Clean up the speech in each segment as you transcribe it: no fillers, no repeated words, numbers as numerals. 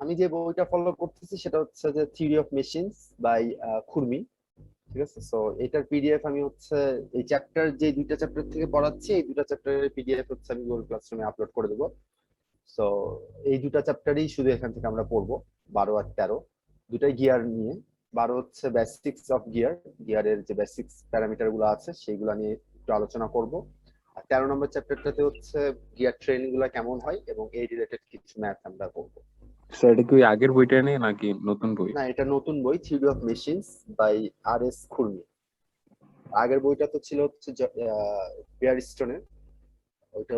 আমি যে বইটা ফলো করতেছি সেটা হচ্ছে যে theory of machines by Khurmi. ঠিক আছে, সো এটার পিডিএফ আমি হচ্ছে এই চ্যাপ্টার যে দুইটা চ্যাপ্টার থেকে পড়াচ্ছি, এই দুটা চ্যাপ্টারের পিডিএফ হচ্ছে আমি গুগল ক্লাসরুমে আপলোড করে দেবো। সো এই দুটা চ্যাপ্টারই শুধু এখান থেকে আমরা পড়বো, 12 আর 13, দুটাই গিয়ার নিয়ে। 12 হচ্ছে বেসিক্স অফ গিয়ার, গিয়ারের যে বেসিক্স প্যারামিটার গুলো আছে সেইগুলো নিয়ে একটু আলোচনা করব। আর 13 নম্বর চ্যাপ্টারটাতে হচ্ছে গিয়ার ট্রেনিং গুলো কেমন হয় এবং এই রিলেটেড কিছু ম্যাথ আমরা করবো। স্যার এটা কি ওই আগের বইটা নেই নাকি নতুন বই? না, এটা নতুন বই, theory of machines by আর.এস. Khurmi. আগের বইটা তো ছিল হচ্ছে বিয়ারস্টোনের, ওইটা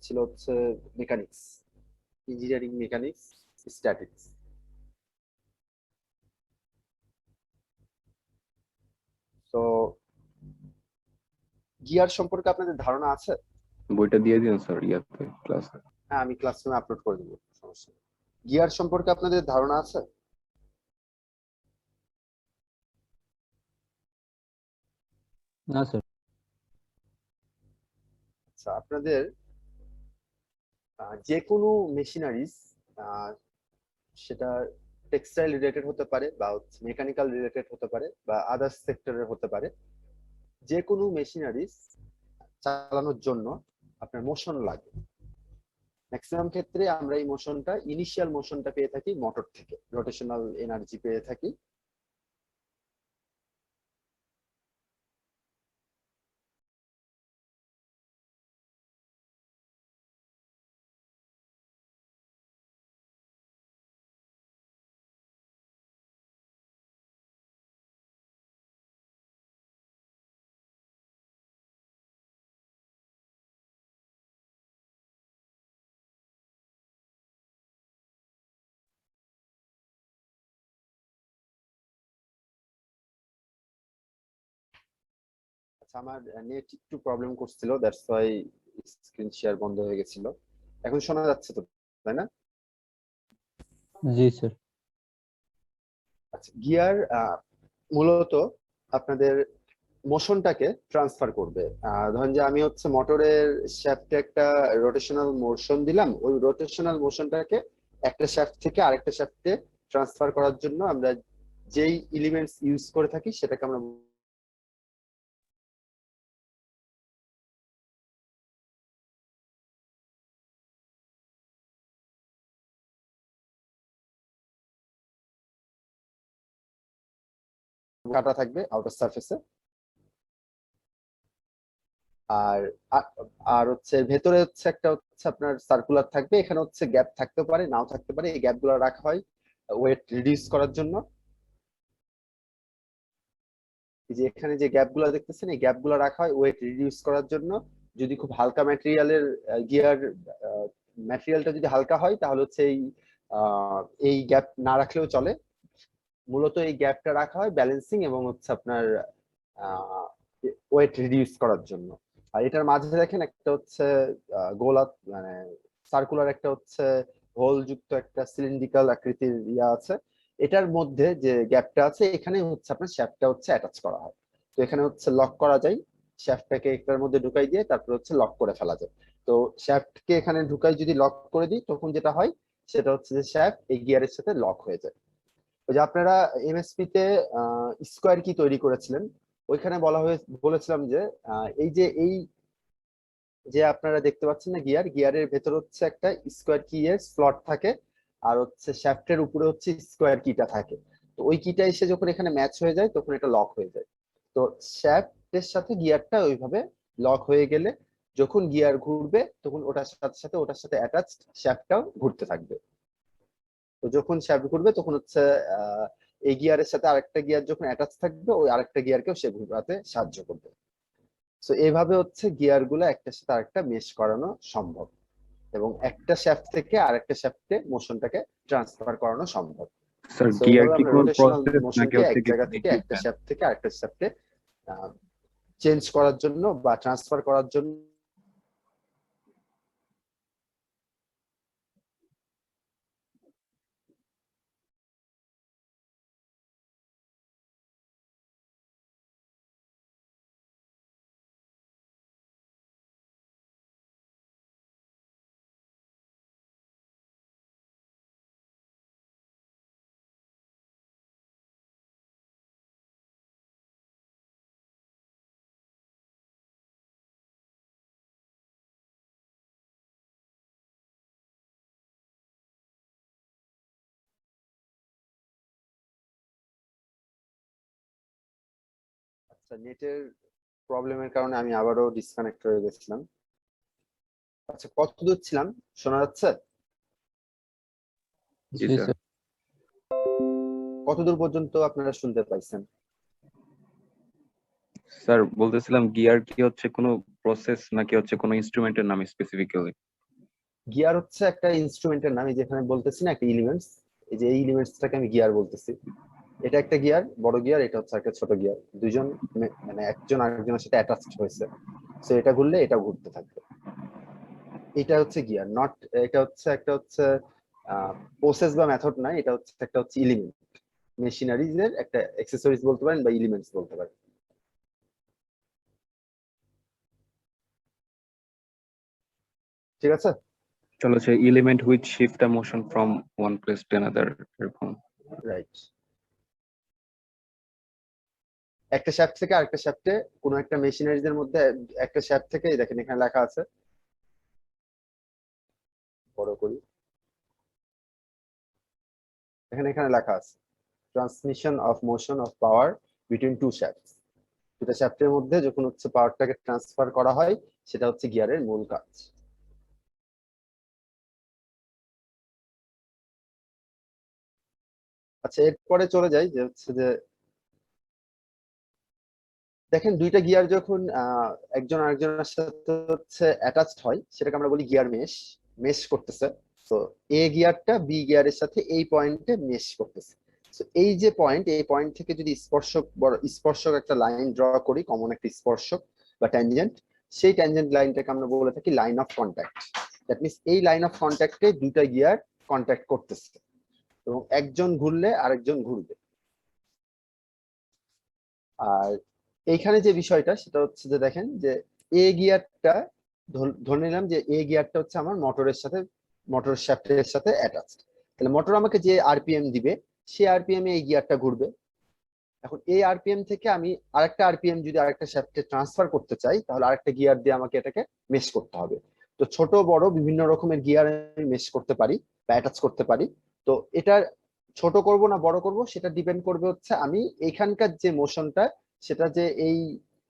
ছিল হচ্ছে মেকানিক্স, ইঞ্জিনিয়ারিং মেকানিক্স, স্ট্যাটিক্স। তো গিয়ার সম্পর্কে আপনাদের ধারণা আছে? বইটা দিয়ে দিন স্যার ইয়াতে ক্লাসে। হ্যাঁ, আমি ক্লাসরুমে আপলোড করে দেবো, সমস্যা নেই। গিয়ার সম্পর্কে আপনাদের ধারণা আছে? না স্যার। আচ্ছা, আপনাদের যে কোনো মেশিনারিজ, সেটা টেক্সটাইল রিলেটেড হতে পারে বা মেকানিক্যাল রিলেটেড হতে পারে বা আদার্স সেক্টরের হতে পারে, যে কোনো মেশিনারিজ চালানোর জন্য আপনার মোশন লাগে। ম্যাক্সিমাম ক্ষেত্রে আমরা এই মোশনটা, ইনিশিয়াল মোশনটা পেয়ে থাকি মোটর থেকে, রোটেশনাল এনার্জি পেয়ে থাকি। আচ্ছা, আমার নেট একটু প্রবলেম করছিল, দ্যাটস ওয়াই স্ক্রিন শেয়ার বন্ধ হয়ে গেছিল। এখন শোনা যাচ্ছে তো, তাই না? জি স্যার। আচ্ছা, গিয়ার মূলত আপনাদের মোশনটাকে ট্রান্সফার করবে। ধরেন যে আমি হচ্ছে মোটরের শ্যাফটে একটা রোটেশনাল মোশন দিলাম, ওই রোটেশনাল মোশনটাকে একটা শ্যাফট থেকে আরেকটা শ্যাফটে ট্রান্সফার করার জন্য আমরা যেই এলিমেন্টস ইউজ করে থাকি সেটাকে আমরা কাটা থাকবে আউটার সারফেসে। আর আ- আর হচ্ছে ভেতরে হচ্ছে একটা হচ্ছে আপনার সার্কুলার থাকবে, এখানে হচ্ছে গ্যাপ থাকতে পারে নাও থাকতে পারে, এই গ্যাপ গুলো রাখা হয় ওয়েট রিডিউস করার জন্য। এই যে এখানে যে গ্যাপ গুলো দেখতেছেন, এই গ্যাপ গুলো রাখা হয় ওয়েট রিডিউস করার জন্য। যদি খুব হালকা ম্যাটেরিয়ালের গিয়ার, ম্যাটেরিয়ালটা যদি হালকা হয় তাহলে হচ্ছে এই গ্যাপ না রাখলেও চলে। মূলত এই গ্যাপটা রাখা হয় ব্যালেন্সিং এবং হচ্ছে আপনার ওয়েট রিডিউস করার জন্য। আর এটার মাঝে দেখেন একটা হচ্ছে গোলা, মানে সার্কুলার একটা হচ্ছে হোল যুক্ত একটা সিলিন্ড্রিক্যাল আকৃতির ইয়া আছে। এটার মধ্যে যে গ্যাপটা আছে এখানে হচ্ছে আপনার শ্যাফটটা হচ্ছে অ্যাটাচ করা হয়। তো এখানে হচ্ছে লক করা যায়, শ্যাফটটাকে এটার মধ্যে ঢুকাই দিয়ে তারপর হচ্ছে লক করে ফেলা যায়। তো শ্যাফটকে এখানে ঢুকাই যদি লক করে দিই তখন যেটা হয় সেটা হচ্ছে যে শ্যাফট এই গিয়ারের সাথে লক হয়ে যায়। ওই যে আপনারা এমএসপি তে স্কোয়ার কি তৈরি করেছিলেন, ওইখানে বলেছিলাম যে এই যে আপনারা দেখতে পাচ্ছেন না, গিয়ারের ভেতর হচ্ছে একটা স্কোয়ার কি এর স্লট থাকে, আর হচ্ছে শ্যাফটের উপরে হচ্ছে স্কোয়ার কিটা থাকে। তো ওই কিটা এসে যখন এখানে ম্যাচ হয়ে যায় তখন এটা লক হয়ে যায়। তো শ্যাফটের সাথে গিয়ারটা ওইভাবে লক হয়ে গেলে যখন গিয়ার ঘুরবে তখন ওটার সাথে অ্যাটাচড শ্যাফটটাও ঘুরতে থাকবে। তো যখন শ্যাফট ঘুরবে তখন হচ্ছে আহ এই গিয়ারের সাথে আরেকটা গিয়ার যখন অ্যাটাচ থাকবে ওই আরেকটা গিয়ারকেও সে ঘুরাতে সাহায্য করবে। তো এইভাবে হচ্ছে গিয়ার গুলো একটার সাথে আরেকটা মেশ করানো সম্ভব এবং একটা শ্যাফট থেকে আরেকটা শ্যাফটে মোশনটাকে ট্রান্সফার করানো সম্ভব। স্যার তো গিয়ার এইভাবে কি আমরা কোনো রোটেশনাল প্রসেস নাকি মোশনকে হচ্ছে এক কি জায়গা থেকে একটা শ্যাফট থেকে আরেকটা শ্যাফটে চেঞ্জ করার জন্য বা ট্রান্সফার করার জন্য আচ্ছা, নেটের প্রবলেমের কারণে আমি আবারও ডিসকানেক্ট হয়ে গেছিলাম। আচ্ছা, কত দূর ছিলাম, শোনা যাচ্ছে? জি জি স্যার। স্যার। কত দূর পর্যন্ত আপনারা শুনতে পাইছেন? স্যার বলতেছিলাম গিয়ার কি হচ্ছে কোনো প্রসেস নাকি হচ্ছে কোনো ইনস্ট্রুমেন্টের নাম স্পেসিফিক্যালি? গিয়ার হচ্ছে একটা ইনস্ট্রুমেন্টের নাম, এই যেখানে বলতেছি না একটা এলিমেন্টস, এই যে এই এলিমেন্টসটাকে আমি গিয়ার বলতেছি। এটা একটা গিয়ার, বড় গিয়ার, এটা হচ্ছে একটা ছোট গিয়ার। দুইজন মানে একজন আরেকজনের সাথে অ্যাটাচড হয়েছে, তো এটা ঘুরলে এটা ঘুরতে থাকবে। এটা হচ্ছে গিয়ার, নট এটা হচ্ছে একটা হচ্ছে প্রসেস বা মেথড না, এটা হচ্ছে একটা হচ্ছে এলিমেন্ট, মেশিনারিজ এর একটা অ্যাক্সেসরিজ বলতে পারেন বা এলিমেন্টস বলতে পারেন। ঠিক আছে, চলো হচ্ছে element which shift the motion from one place to another, এরকম। রাইট। একটা শ্যাফট থেকে আরেকটা শ্যাফটে, কোনো একটা মেশিনারিজ এর মধ্যে একটা শ্যাফট থেকে, এই দেখেন এখানে লেখা আছে, বড় করি, এখানে এখানে লেখা আছে transmission of motion of power between two shafts. দুটা শ্যাফটের মধ্যে যখন হচ্ছে পাওয়ারটাকে ট্রান্সফার করা হয়, সেটা হচ্ছে গিয়ারের মূল কাজ। আচ্ছা, এরপরে চলে যাই যে হচ্ছে যে দেখেন দুইটা গিয়ার যখন একজন আরেকজনের সাথে হচ্ছে অ্যাটাচড হয়, সেটাকে আমরা বলি গিয়ার মেশ, মেশ করতেছে। তো এ গিয়ারটা বি গিয়ারের সাথে এই পয়েন্টে মেশ করতেছে। তো এই যে পয়েন্ট, এই পয়েন্ট থেকে যদি স্পর্শক বড় স্পর্শক একটা লাইন ড্র করি, কমন একটা স্পর্শক বা ট্যানজেন্ট, সেই ট্যানজেন্ট লাইনটাকে আমরা বলে থাকি line of contact. That means এই লাইন অফ কন্ট্যাক্টে দুইটা গিয়ার কন্ট্যাক্ট করতেছে এবং একজন ঘুরলে আরেকজন ঘুরবে। আর এইখানে যে বিষয়টা সেটা হচ্ছে যে দেখেন যে এ গিয়ারটা, ধরে নিলাম যে এ গিয়ারটা হচ্ছে আমার মোটরের সাথে, মোটর শ্যাফটের সাথে অ্যাটাচড। তাহলে মোটর আমাকে যে আরপিএম দিবে, সেই আরপিএম এ এই গিয়ারটা ঘুরবে। এখন এই আরপিএম থেকে আমি আরেকটা আরপিএম যদি আরেকটা শ্যাফটে ট্রান্সফার করতে চাই, তাহলে আরেকটা গিয়ার দিয়ে আমাকে এটাকে মেশ করতে হবে। তো ছোট বড় বিভিন্ন রকমের গিয়ার আমি মেশ করতে পারি বা অ্যাটাচ করতে পারি। তো এটা ছোট করব না বড় করব সেটা ডিপেন্ড করবে হচ্ছে আমি এইখানকার যে মোশনটা, সেটা যে এই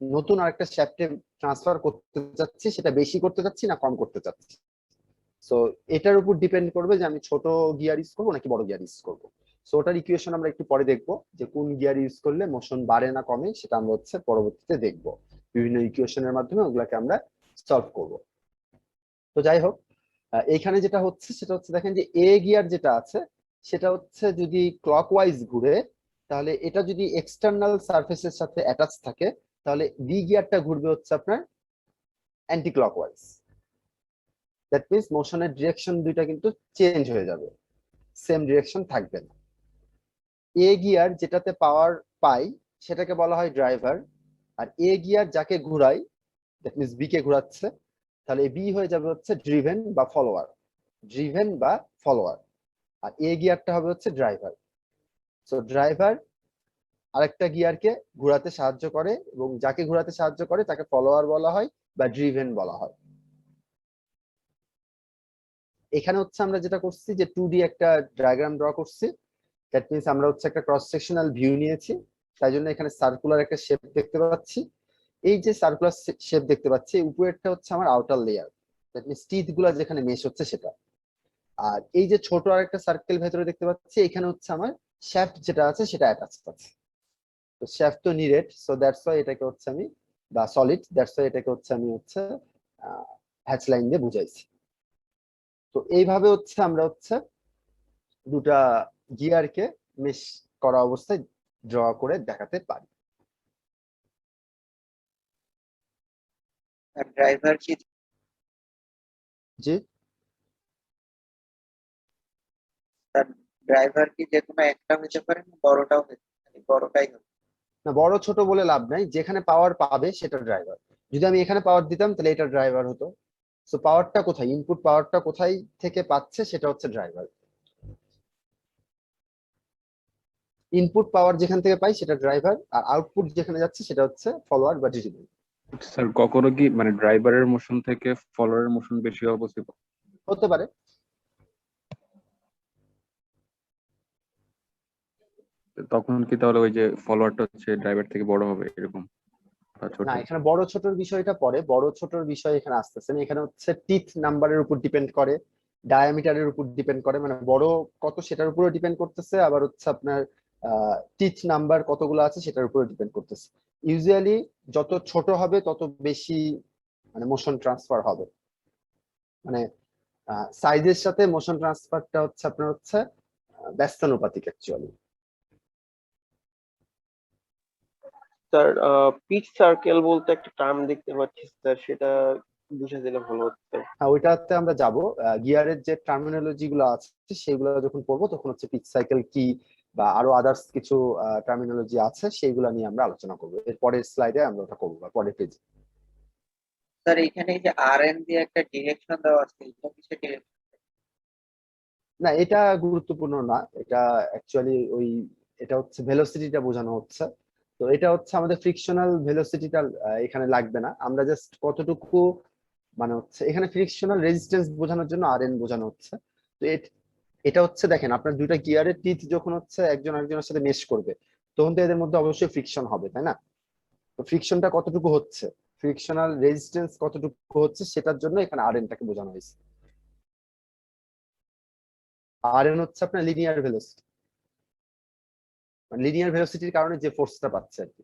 নতুন আরেকটা শ্যাফটে ট্রান্সফার করতে চাচ্ছি, সেটা বেশি করতে চাচ্ছি না কম করতে চাচ্ছি। সো এটার উপর ডিপেন্ড করবে যে আমি ছোট গিয়ার ইউজ করবো নাকি বড় গিয়ার ইউজ করবো। সো ওটার ইকুয়েশন আমরা একটু পরে দেখবো, যে কোন গিয়ার ইউজ করলে মোশন বাড়ে না কমে, সেটা আমরা হচ্ছে পরবর্তীতে দেখবো। বিভিন্ন ইকুয়েশনের মাধ্যমে ওগুলাকে আমরা সলভ করব। তো যাই হোক, এইখানে যেটা হচ্ছে সেটা হচ্ছে দেখেন যে এ গিয়ার যেটা আছে, সেটা হচ্ছে যদি ক্লকওয়াইজ ঘুরে, তাহলে এটা যদি এক্সটার্নাল সারফেসের সাথে অ্যাটাচ থাকে, তাহলে বি গিয়ারটা ঘুরবে হচ্ছে আপনার অ্যান্টি ক্লকওয়াইজ। দ্যাট মিনস মোশনের ডিরেকশন দুইটা কিন্তু চেঞ্জ হয়ে যাবে, সেম ডিরেকশন থাকবে না। এ গিয়ার যেটাতে পাওয়ার পাই সেটাকে বলা হয় ড্রাইভার, আর এ গিয়ার যাকে ঘুরাই, দ্যাট মিনস বি কে ঘুরাচ্ছে, তাহলে বি হয়ে যাবে হচ্ছে ড্রিভেন বা ফলোয়ার, ড্রিভেন বা ফলোয়ার। আর এ গিয়ারটা হবে হচ্ছে ড্রাইভার। সো ড্রাইভার আরেকটা গিয়ারকে ঘোরাতে সাহায্য করে, এবং যাকে ঘোরাতে সাহায্য করে তাকে ফলোয়ার বলা হয় বা ড্রিভেন বলা হয়। এখানে হচ্ছে আমরা যেটা করছি যে 2D একটা ডায়াগ্রাম ড্র করছি। দ্যাট মিনস আমরা হচ্ছে একটা ক্রস সেকশনাল ভিউ নিয়েছি, তাই জন্য এখানে সার্কুলার একটা শেপ দেখতে পাচ্ছি। এই যে সার্কুলার শেপ দেখতে পাচ্ছি, উপরেরটা হচ্ছে আমার outer layer, that means teeth গুলা যেখানে মেশ হচ্ছে সেটা। আর এই যে ছোট আর একটা সার্কেল ভেতরে দেখতে পাচ্ছি, এখানে হচ্ছে আমার শ্যাফট যেটা আছে সেটা অ্যাটাচ আছে। তো শ্যাফট তো নিরেট, সো দ্যাটস ওয়াই এটাকে হচ্ছে আমি, বা সলিড, দ্যাটস ওয়াই এটাকে হচ্ছে আমি হচ্ছে হ্যাচ লাইন দিয়ে বুঝাইছি। তো এইভাবে হচ্ছে আমরা হচ্ছে দুটা গিয়ারকে মেশ করা অবস্থায় ড্র করে দেখাতে পারি। আর ড্রাইভার কি জি, ড্রাইভার কি যে কোনো একটা হতে পারে না বড়টাও হতে পারে, বড়টাই হবে? না বড় ছোট বলে লাভ নাই, যেখানে পাওয়ার পাবে সেটা ড্রাইভার। যদি আমি এখানে পাওয়ার দিতাম তাহলে এটা ড্রাইভার হতো। সো পাওয়ারটা কোথায়, ইনপুট পাওয়ারটা কোথায় থেকে পাচ্ছে সেটা হচ্ছে ড্রাইভার। ইনপুট পাওয়ার যেখান থেকে পাই সেটা ড্রাইভার, আর আউটপুট যেখানে যাচ্ছে সেটা হচ্ছে ফলোয়ার বা ডিসিপ্লিন। স্যার কখনো কি মানে ড্রাইভারের মোশন থেকে ফলোয়ারের মোশন বেশি হওয়া পসিবল? হতে পারে। তখন কি তাহলে ওই যে ফলোয়ারটা হচ্ছে ড্রাইভার থেকে বড় হবে এরকম? ছোট? না, এখানে বড় ছোটর বিষয়টা পরে, বড় ছোটর বিষয় এখানে আসতেছে না। এখানে হচ্ছে টিথ নাম্বারের উপর ডিপেন্ড করে, ডায়ামিটারের উপর ডিপেন্ড করে, মানে বড় কত সেটার উপরও ডিপেন্ড করতেছে, আবার হচ্ছে আপনার টিথ নাম্বার কতগুলো আছে সেটার উপরে ডিপেন্ড করতেছে। ইউজুয়ালি যত ছোট হবে তত বেশি মানে মোশন ট্রান্সফার হবে, মানে সাইজের সাথে মোশন ট্রান্সফারটা হচ্ছে আপনার হচ্ছে ব্যস্তানুপাতিক অ্যাকচুয়ালি। স্যার পিচ সার্কেল বলতে একটা টার্ম দেখতে পাচ্ছি স্যার, সেটা বুঝে দিলে ভালো হতো। হ্যাঁ, ওইটাতে আমরা যাব। গিয়ারের যে টার্মিনোলজি গুলো আছে সেগুলো যখন পড়বো তখন হচ্ছে পিচ সাইকেল কি বা আরো আদার্স কিছু টার্মিনোলজি আছে সেইগুলো নিয়ে আমরা আলোচনা করবো এর পরের স্লাইডে, আমরা ওটা করবো বা পরের পেজে। স্যার এখানে এই যে RN দিয়ে একটা ডিরেকশন দেওয়া আছে, এটা কিসের ডিরেকশন? না, এটা গুরুত্বপূর্ণ না, এটা অ্যাকচুয়ালি এটা হচ্ছে ভেলোসিটিটা বোঝানো হচ্ছে। তো এটা হচ্ছে আমাদের ফ্রিকশনাল ভেলোসিটিটা এখানে লাগবে না, আমরা জাস্ট কতটুকু মানে হচ্ছে এখানে ফ্রিকশনাল রেজিস্ট্যান্স বোঝানোর জন্য RN বোঝানো হচ্ছে। তো এটা হচ্ছে দেখেন আপনার দুইটা গিয়ারের টিথ যখন হচ্ছে একজন আরেকজনের সাথে মেশ করবে তখন তো এদের মধ্যে অবশ্যই ফ্রিকশন হবে, তাই না? তো ফ্রিকশনটা কতটুকু হচ্ছে, ফ্রিকশনাল রেজিস্ট্যান্স কতটুকু হচ্ছে সেটার জন্য এখানে RN-টাকে বোঝানো হয়েছে। RN হচ্ছে আপনার লিনিয়ার ভেলোসিটি, মানে লিনিয়ার ভেলোসিটির কারণে যে ফোর্সটা পাচ্ছে আর কি।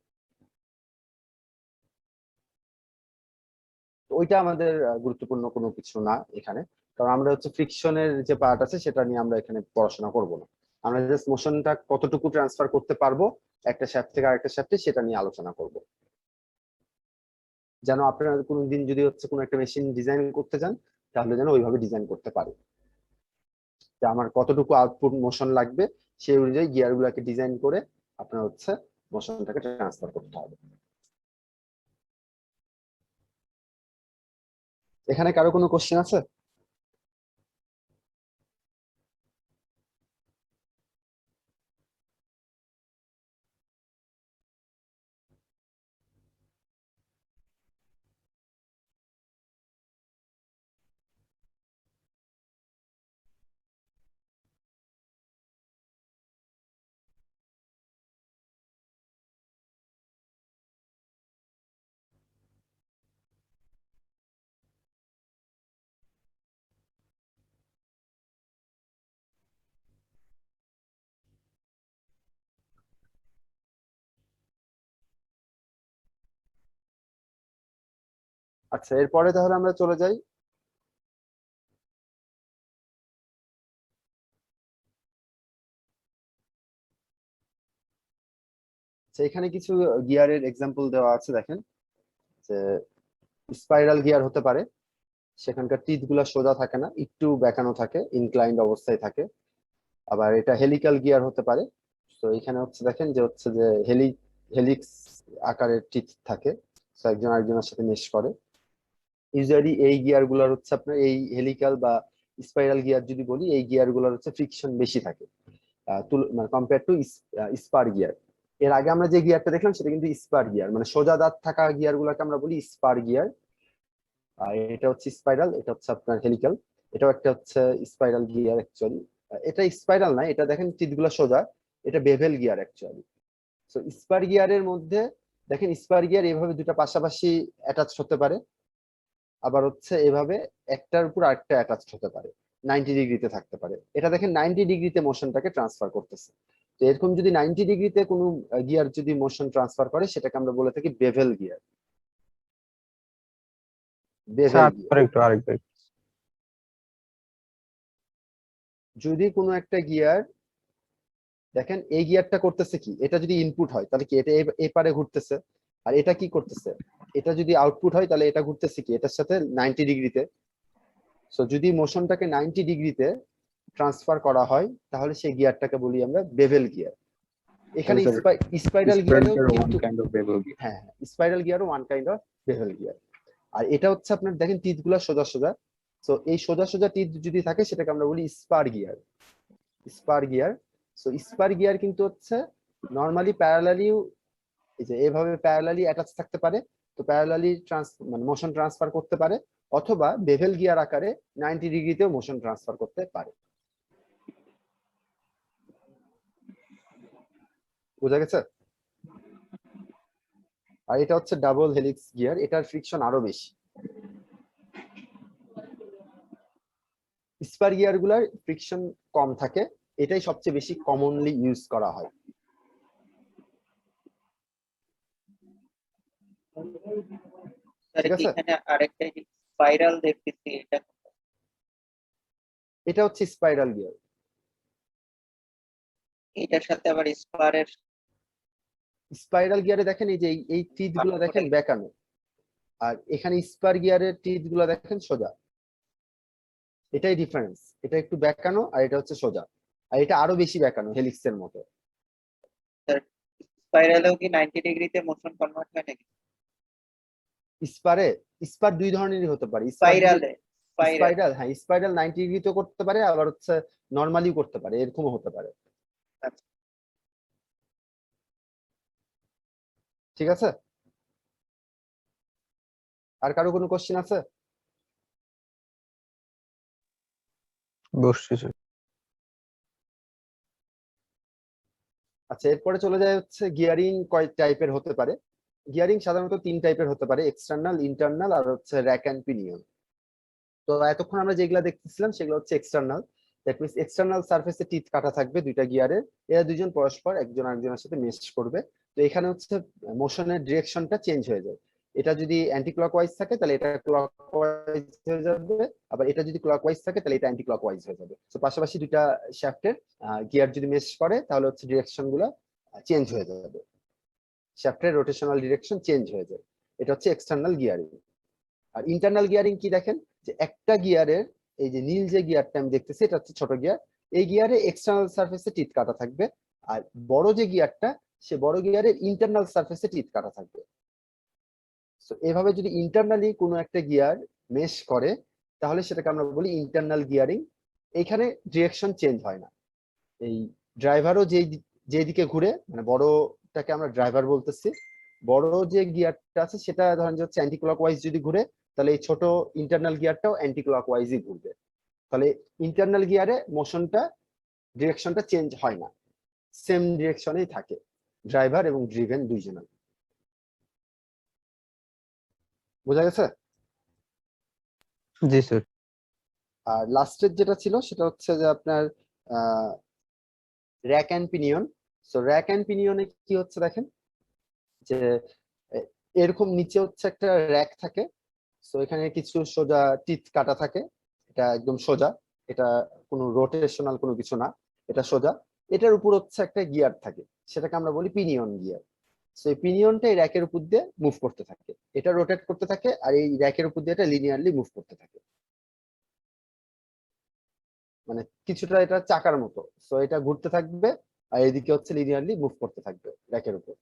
তো ওইটা আমাদের গুরুত্বপূর্ণ কোনো কিছু না এখানে, কারণ আমরা হচ্ছে ফ্রিকশনের যে পার্ট আছে সেটা নিয়ে আমরা এখানে পড়াশোনা করব না। আমরা জাস্ট মোশনটা কতটুকু ট্রান্সফার করতে পারবো একটা শ্যাফট থেকে আরেকটা শ্যাফটে সেটা নিয়ে আলোচনা করব। যেন আপনারা কোনো দিন যদি হচ্ছে কোনো একটা মেশিন ডিজাইন করতে চান তাহলে যেন ওইভাবে ডিজাইন করতে পারে, যে আমার কতটুকু আউটপুট মোশন লাগবে সেই অনুযায়ী গিয়ার গুলাকে ডিজাইন করে আপনার হচ্ছে মোশনটাকে ট্রান্সফার করতে হবে। এখানে কারো কোনো কোশ্চেন আছে? আচ্ছা, এরপরে তাহলে আমরা চলে যাই এখানে কিছু গিয়ারের এক্সাম্পল দেওয়া আছে। দেখেন যে স্পাইরাল গিয়ার হতে পারে, সেখানকার টিথ গুলা সোজা থাকে না, একটু বেঁকানো থাকে, ইনক্লাইন্ড অবস্থায় থাকে। আবার এটা হেলিক্যাল গিয়ার হতে পারে। তো এখানে হচ্ছে দেখেন যে হচ্ছে যে হেলিক্স আকারের টিথ থাকে, তো একজন আরেকজনের সাথে মেশ করে। ইউজুয়ালি এই গিয়ার গুলার হচ্ছে আপনার এই হেলিক্যাল বা স্পাইরাল গিয়ার যদি বলি, এই গিয়ার গুলার হচ্ছে ফ্রিকশন বেশি থাকে মানে কম্পেয়ার টু স্পার গিয়ার। এর আগে আমরা যে গিয়ারটা দেখলাম সেটা কিন্তু স্পার গিয়ার, মানে সোজা দাঁত থাকা গিয়ার গুলাকে আমরা বলি স্পার গিয়ার। আর এটা হচ্ছে স্পাইরাল, এটা হচ্ছে আপনার হেলিক্যাল। এটাও একটা হচ্ছে স্পাইরাল গিয়ার অ্যাকচুয়ালি। এটা স্পাইরাল না, এটা দেখেন টিথগুলো সোজা, এটা বেভেল গিয়ার অ্যাকচুয়ালি। তো স্পার গিয়ারের মধ্যে দেখেন স্পার গিয়ার এভাবে দুটো পাশাপাশি অ্যাটাচ হতে পারে, আবার হচ্ছে এভাবে একটার উপর আরেকটা অ্যাটাচ হতে পারে, 90 ডিগ্রিতে থাকতে পারে। এটা দেখেন 90 ডিগ্রিতে মোশনটাকে ট্রান্সফার করতেছে। তো এরকম যদি 90 ডিগ্রিতে কোনো গিয়ার যদি মোশন ট্রান্সফার করে সেটাকে আমরা বলে থাকি bevel gear. Bevel sir gear. আরেকটু যদি কোনো একটা গিয়ার দেখেন এই গিয়ারটা করতেছে কি, এটা যদি ইনপুট হয় তাহলে কি এটা এপারে ঘুরতেছে, আর এটা কি করতেছে, এটা যদি আউটপুট হয় তাহলে এটা ঘুরতেছে কি এটার সাথে 90 ডিগ্রিতে। সো যদি মোশনটাকে 90 ডিগ্রিতে ট্রান্সফার করা হয় তাহলে সেই গিয়ারটাকে বলি আমরা বেভেল গিয়ার। এখানে স্পাইরাল গিয়ারেও কিন্তু হ্যাঁ, স্পাইরাল গিয়ারও one kind of bevel gear. আর এটা হচ্ছে আপনার দেখেন টিথ গুলা সোজা সোজা, তো এই সোজা সোজা টিথ যদি থাকে সেটাকে আমরা বলি spare gear. Spare gear. So spare gear কিন্তু হচ্ছে নরমালি প্যারালালি, এই যে এভাবে প্যারালালি অ্যাটাচ থাকতে পারে, তো প্যারালালি মানে মোশন ট্রান্সফার করতে পারে, অথবা বেভেল গিয়ার আকারে 90 ডিগ্রিতেও মোশন ট্রান্সফার করতে পারে। বোঝা গেছে? আর এটা হচ্ছে ডাবল হেলিক্স গিয়ার, এটার ফ্রিকশন আরো বেশি। স্পার গিয়ার গুলার ফ্রিকশন কম থাকে, এটাই সবচেয়ে বেশি কমনলি ইউজ করা হয়। স্যার ঠিক আছে, এখানে আরেকটা স্পাইরাল দেখতেছি, এটা হচ্ছে স্পাইরাল গিয়ার। এটার সাথে আবার স্পারের স্পাইরাল গিয়ারে দেখেন এই যে এই টিথ গুলো দেখেন বেঁকানো, আর এখানে স্পার গিয়ারের টিথ গুলো দেখেন সোজা। এটাই ডিফারেন্স, এটা একটু বেঁকানো আর এটা হচ্ছে সোজা, আর এটা আরো বেশি বেঁকানো হেলিক্সের মতো। স্পাইরালেও কি 90 ডিগ্রিতে মোশন কনভার্ট হয় নাকি? স্পার দুই ধরনেরই হতে পারে। স্পাইরালে স্পাইরাল, হ্যাঁ স্পাইরাল 90 ডিগ্রিতেও করতে পারে, আবার হচ্ছে নর্মালিও করতে পারে, এরকমও হতে পারে। আচ্ছা। ঠিক আছে, আর কারো কোনো কোশ্চেন আছে? বসছি স্যার। আচ্ছা, এরপরে চলে যায় হচ্ছে গিয়ারিং কয় টাইপের হতে পারে। গিয়ারিং সাধারণত 3 টাইপের হতে পারে, এক্সটার্নাল, ইন্টারনাল আর হচ্ছে র‍্যাক এন্ড পিনিয়ন। তো এতক্ষণ আমরা যেগুলা দেখতেছিলাম সেগুলো হচ্ছে এক্সটার্নাল। দ্যাট মিন্স এক্সটার্নাল সারফেসে টিথ কাটা থাকবে দুইটা গিয়ারের, এরা দুইজন পরস্পর একজন আরেকজনের সাথে মেশ করবে। তো এখানে হচ্ছে মোশনের ডিরেকশনটা চেঞ্জ হয়ে যায়। এটা যদি অ্যান্টি ক্লকওয়াইজ থাকে তাহলে এটা ক্লকওয়াইজ হয়ে যাবে, আবার এটা যদি ক্লকওয়াইজ থাকে তাহলে এটা অ্যান্টি ক্লকওয়াইজ হয়ে যাবে। তো পাশাপাশি দুইটা শ্যাফটের গিয়ার যদি মেশ করে তাহলে হচ্ছে ডিরেকশন গুলা চেঞ্জ হয়ে যাবে, শ্যাফটের রোটেশনাল ডিরেকশন চেঞ্জ হয়ে যায়। এটা হচ্ছে এক্সটার্নাল গিয়ারিং। আর ইন্টারনাল গিয়ারিং কি দেখেন, যে একটা গিয়ারের এই যে নীল যে গিয়ারটা আমি দেখতেছি এটা হচ্ছে ছোট গিয়ার, এই গিয়ারে এক্সটার্নাল সারফেসে টিথ কাটা থাকবে, আর বড় যে গিয়ারটা সে বড় গিয়ারের ইন্টারনাল সারফেসে টিথ কাটা থাকবে। তো এভাবে যদি ইন্টারনালি কোনো একটা গিয়ার মেশ করে তাহলে সেটাকে আমরা বলি ইন্টারনাল গিয়ারিং। এইখানে ডিরেকশন চেঞ্জ হয় না, এই ড্রাইভারও যেদিকে ঘুরে, মানে বড়টাকে আমরা ড্রাইভার বলতেছি, বড় যে গিয়ারটা আছে সেটা ধরেন যে হচ্ছে অ্যান্টি ক্লকওয়াইজ যদি ঘুরে তাহলে এই ছোট ইন্টারনাল গিয়ারটাও অ্যান্টি ক্লকওয়াইজই ঘুরবে। তাহলে ইন্টারনাল গিয়ারে মোশনটা ডিরেকশনটা চেঞ্জ হয় না, সেম ডিরেকশনেই থাকে ড্রাইভার এবং ড্রিভেন দুইজনের। বোঝা গেছে? জি স্যার। আর লাস্টের যেটা ছিল সেটা হচ্ছে যে আপনার rack and pinion. So rack and পিনিয়নে কি হচ্ছে দেখেন, যে এরকম নিচে হচ্ছে একটা র‍্যাক থাকে, সো এখানে কিছু সোজা টিথ কাটা থাকে, এটা একদম সোজা, এটা কোনো রোটেশনাল কোনো কিছু না, এটা সোজা। এটার উপর হচ্ছে একটা গিয়ার থাকে, সেটাকে আমরা বলি পিনিয়ন গিয়ার। সো এই পিনিয়নটা এই র‍্যাকের উপর দিয়ে মুভ করতে থাকে, এটা রোটেট করতে থাকে, আর এই র‍্যাকের উপর দিয়ে এটা লিনিয়ারলি মুভ করতে থাকে, মানে কিছুটা এটা চাকার মতো। সো এটা ঘুরতে থাকবে আর এদিকে হচ্ছে লিনিয়ারলি মুভ করতে থাকবে র‍্যাকের উপর।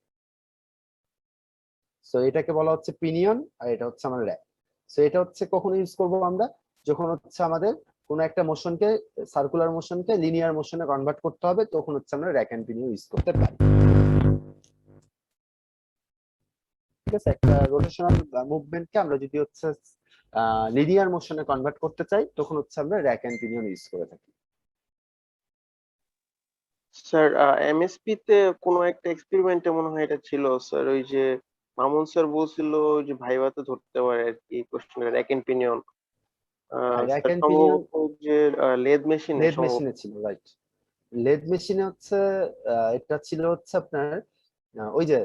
সো এটাকে বলা হচ্ছে পিনিয়ন, আর এটা হচ্ছে আমার র‍্যাক। সো এটা হচ্ছে কখন ইউজ করব আমরা, যখন হচ্ছে আমাদের কোনো একটা মোশনকে, সার্কুলার মোশনকে লিনিয়ার মোশনে কনভার্ট করতে হবে, তখন হচ্ছে আমরা র‍্যাক এন্ড পিনিয়ন ইউজ করতে পারি। ঠিক আছে, একটা রোটেশনাল মুভমেন্টকে আমরা যদি হচ্ছে লিনিয়ার মোশনে কনভার্ট করতে চাই তখন হচ্ছে আমরা র‍্যাক এন্ড পিনিয়ন ইউজ করে থাকি। স্যার এমএসপি তে কোনো একটা এক্সপেরিমেন্টে মনে হয় এটা ছিল স্যার, ওই যে মামুন স্যার বলছিল যে ভাইভাতে ধরতে পারে আর কি question rack and pinion. Rack sir and pinion সম্ভবত যে লেদ মেশিনে লেদ সম্ভবত। মেশিনে ছিল, রাইট। লেদ মেশিনে হচ্ছে এটা ছিল হচ্ছে আপনার ওই যে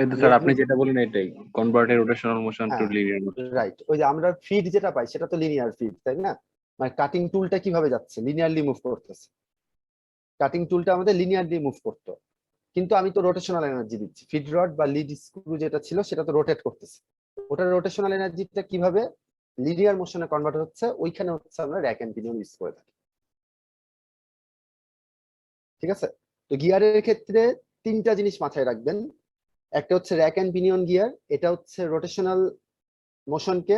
এই তো স্যার লেদ, আপনি যেটা বলেন এটাই, কনভার্টেড রোটেশনাল মোশন টু হ্যাঁ লিনিয়ার মোশন। রাইট, ওই যে আমরা ফিড যেটা পাই সেটা তো লিনিয়ার ফিড, তাই না? মানে কাটিং টুলটা কিভাবে যাচ্ছে, লিনিয়ারলি মুভ করতেছে, কাটিং টুলটা আমাদের লিনিয়ারলি মুভ করতো, কিন্তু আমি তো রোটেশনাল এনার্জি দিচ্ছি, ফিড রড বা লিড স্ক্রু যেটা ছিল সেটা তো রোটেট করতেছে, ওটা রোটেশনাল এনার্জিটা কিভাবে লিনিয়ার মোশনে কনভার্ট হচ্ছে, ওইখানে হচ্ছে আমরা র‍্যাক এন্ড পিনিয়ন ইউজ করে থাকি। ঠিক আছে, তো গিয়ারের ক্ষেত্রে 3টা জিনিস মাথায় রাখবেন। একটা হচ্ছে র‍্যাক এন্ড পিনিয়ন গিয়ার, এটা হচ্ছে রোটেশনাল মোশনকে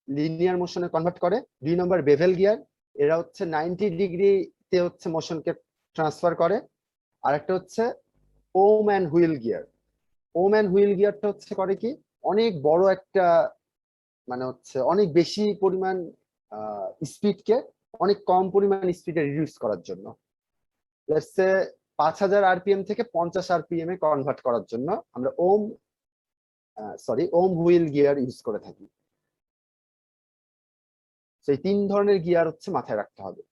লিনিয়ার মোশনে কনভার্ট করে। 2 নম্বর বেভেল গিয়ার, এরা হচ্ছে 90 ডিগ্রিতে হচ্ছে মোশনকে ট্রান্সফার করে। আর একটা হচ্ছে worm and wheel gear. Worm and wheel গিয়ারটা হচ্ছে করে কি, অনেক বড় একটা, মানে হচ্ছে অনেক বেশি পরিমাণ স্পিডকে অনেক কম পরিমাণ স্পিডে রিডিউস করার জন্য, লেটস সে 5000 আরপিএম থেকে 50 আরপিএম এ কনভার্ট করার জন্য আমরা Om Om wheel gear use করে থাকি। সেই 3 ধরনের গিয়ার হচ্ছে মাথায় রাখতে হবে,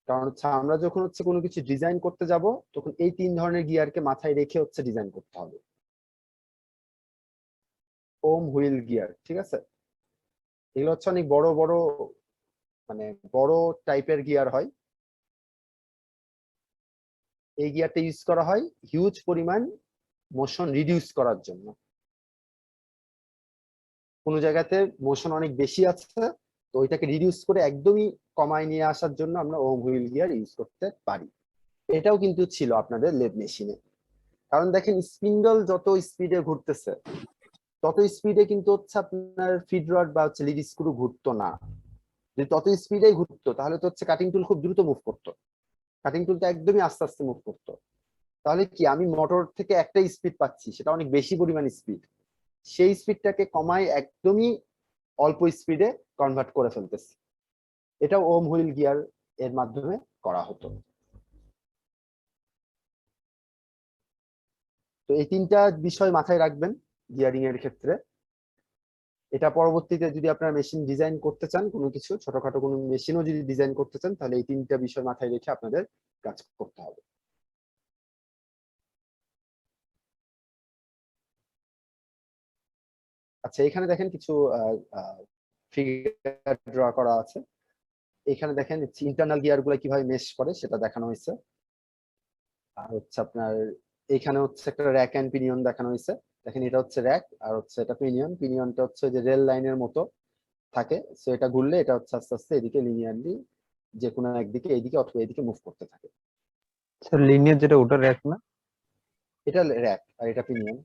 কারণ হচ্ছে আমরা যখন হচ্ছে কোনো কিছু ডিজাইন করতে যাব তখন এই 3 ধরনের গিয়ারকে মাথায় রেখে হচ্ছে ডিজাইন করতে হবে। ওম হুইল গিয়ার, ঠিক আছে? এগুলো হচ্ছে অনেক বড় বড়, মানে বড় টাইপের গিয়ার হয়। এই গিয়ারটা ইউজ করা হয় হিউজ পরিমাণ মোশন রিডিউস করার জন্য। কোনো জায়গাতে মোশন অনেক বেশি আছে, তো ওইটাকে রিডিউস করে একদমই কমায় নিয়ে আসার জন্য আমরা ওম হুইল গিয়ার ইউজ করতে পারি। এটাও কিন্তু ছিল আপনাদের লেদ মেশিনে, কারণ দেখেন স্পিন্ডল যত স্পিডে ঘুরতেছে তত স্পিডে কিন্তু হচ্ছে আপনার ফিড রড বা হচ্ছে লিড স্ক্রু ঘুরতো না। যদি তত স্পিডে ঘুরতো তাহলে তো হচ্ছে কাটিং টুল খুব দ্রুত মুভ করতো, কাটিং টুলটা একদমই আস্তে আস্তে মুভ করতো। তাহলে কি আমি মোটর থেকে একটা স্পিড পাচ্ছি, সেটা অনেক বেশি পরিমাণ স্পিড, সেই স্পিডটাকে কমায় একদমই অল্প স্পিডে কনভার্ট করে ফেলতেছি। এটা ওম হুইল গিয়ার এর মাধ্যমে করা হতো। তো এই 3টা বিষয় মাথায় রাখবেন গিয়ারিং এর ক্ষেত্রে। এটা পরবর্তীতে যদি আপনারা মেশিন ডিজাইন করতে চান, কোনো কিছু ছোটখাটো কোনো মেশিনও যদি ডিজাইন করতে চান, তাহলে এই 3টা বিষয় মাথায় রেখে আপনাদের কাজ করতে হবে। আচ্ছা, এখানে দেখেন কিছু ফিগার ড্র করা আছে। এখানে দেখেন ইন্টারনাল গিয়ার গুলো কিভাবে মেশ করে সেটা দেখানো হয়েছে। আর হচ্ছে আপনার এখানে হচ্ছে একটা র্যাক এন্ড পিনিয়ন দেখানো হয়েছে। দেখেন এটা হচ্ছে র্যাক আর হচ্ছে এটা পিনিয়ন। পিনিয়নটা হচ্ছে যে রেল লাইনের মতো থাকে, সো এটা ঘুরলে এটা হচ্ছে আস্তে আস্তে এদিকে লিনিয়ারলি যে কোনো একদিকে এইদিকে অথবা এদিকে মুভ করতে থাকে। স্যার লিনিয়ার যেটা ওটা র্যাক না? এটা র্যাক আর এটা পিনিয়ন।